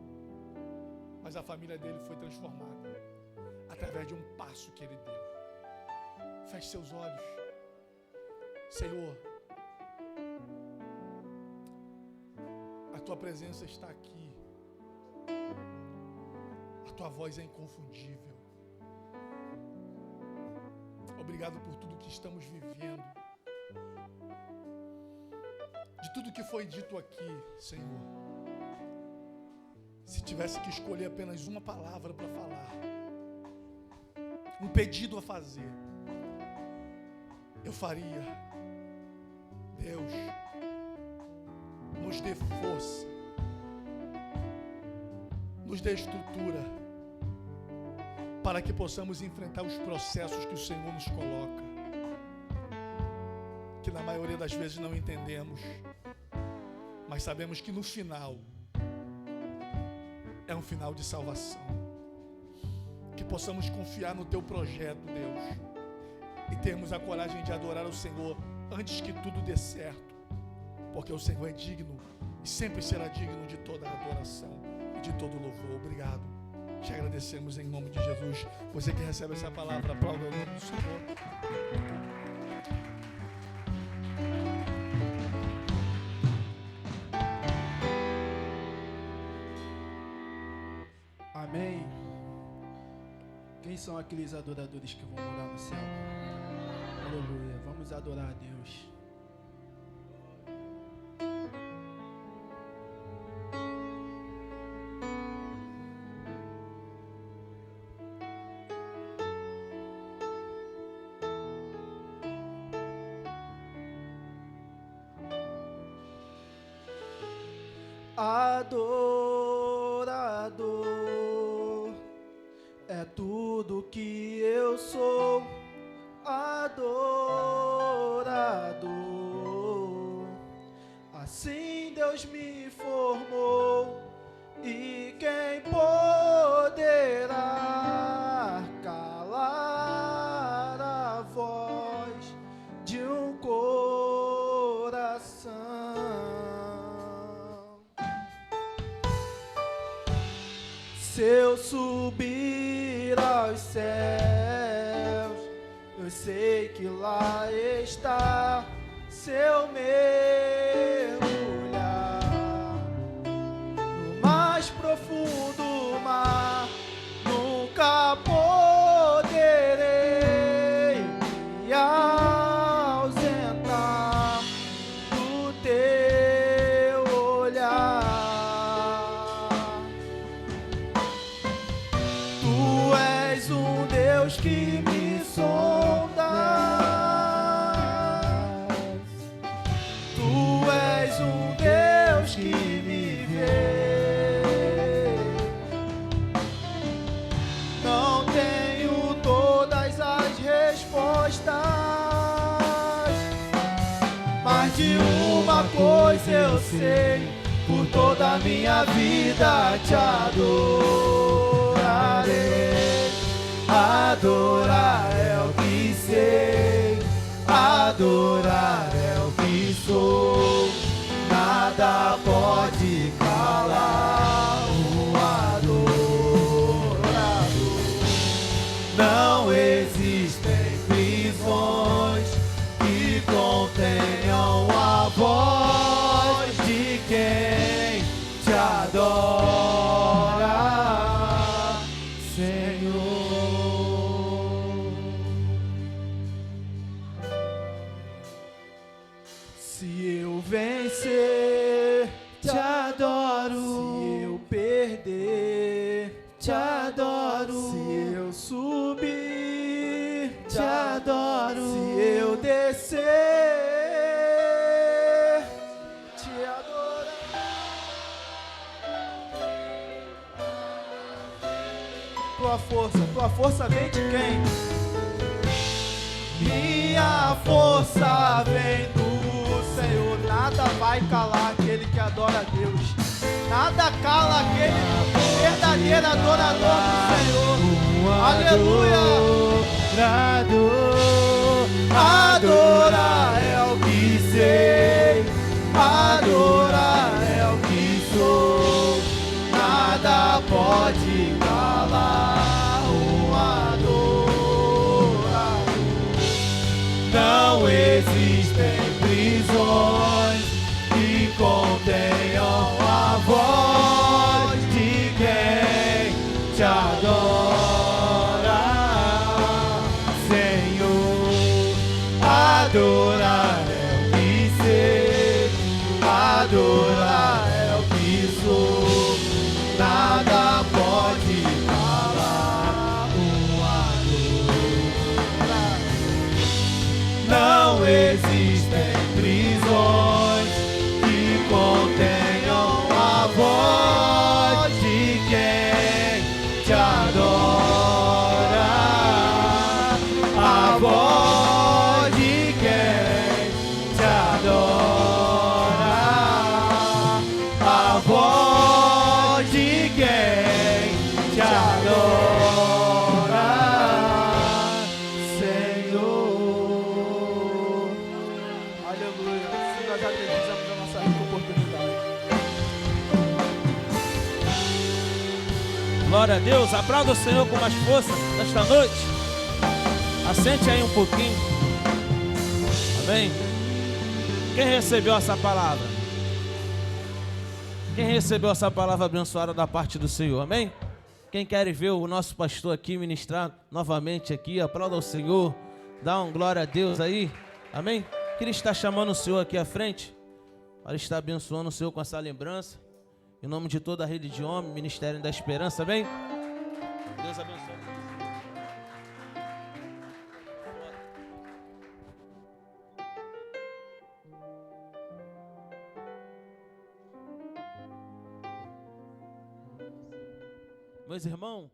Mas a família dele foi transformada através de um passo que ele deu. Feche seus olhos. Senhor, a tua presença está aqui. A tua voz é inconfundível. Obrigado por tudo que estamos vivendo, de tudo que foi dito aqui, Senhor. Se tivesse que escolher apenas uma palavra para falar, um pedido a fazer, eu faria: Deus, nos dê força, nos dê estrutura, para que possamos enfrentar os processos que o Senhor nos coloca, que na maioria das vezes não entendemos, mas sabemos que no final é um final de salvação. Que possamos confiar no Teu projeto, Deus, e termos a coragem de adorar o Senhor antes que tudo dê certo, porque o Senhor é digno e sempre será digno de toda a adoração e de todo louvor. Obrigado. Te agradecemos em nome de Jesus. Você que recebe essa palavra, aplauda o nome do Senhor. Amém. Quem são aqueles adoradores que vão morar no céu? Aleluia. Vamos adorar a Deus. Adorador é tudo que eu sou. Adorador, assim Deus me formou, e quem poderá calar a voz de um coração? Se eu subir aos céus, eu sei que lá está. Se eu mergulhar no mais profundo mar, nunca poderei me ausentar do teu olhar. Tu és um Deus que me sondas. Tu gostas. Mas de uma coisa eu sei, por toda a minha vida te adorarei. Adorar é o que sei, adorar é o que sou. Nada pode calar o adorador. Não existem prisões que contenham a voz de quem te adora, Senhor. Se eu vencer, te adoro. Se eu perder, te adoro. Se eu subir, te adoro. Se eu descer, te adoro. Tua força vem de quem? Minha força vem do Senhor. Nada vai calar aquele que adora a Deus. Nada cala aquele verdadeiro adorador do Senhor. Aleluia! Adorar é o que sei, adorar é o que sou. Nada pode calar o adorador. Não existem prisões que contenham a voz de quem te adora, Senhor. Adorar é o que sei, adorar é o que sou. Nada pode calar o adorador. Não existem prisões que contenham a voz de quem te adora, a voz de quem te adora, a voz de quem te adora, Senhor. Aleluia. Se nós agradecemos a nossa rica oportunidade. Glória a Deus, aplauda o Senhor com mais força nesta noite. Assente aí um pouquinho. Amém? Quem recebeu essa palavra? Quem recebeu essa palavra abençoada da parte do Senhor? Amém? Quem quer ver o nosso pastor aqui ministrar novamente aqui, aplauda o Senhor, dá um glória a Deus aí. Amém? Queria estar chamando o Senhor aqui à frente para estar abençoando o Senhor com essa lembrança. Em nome de toda a rede de homens, Ministério da Esperança, amém? Deus abençoe. Meus irmãos,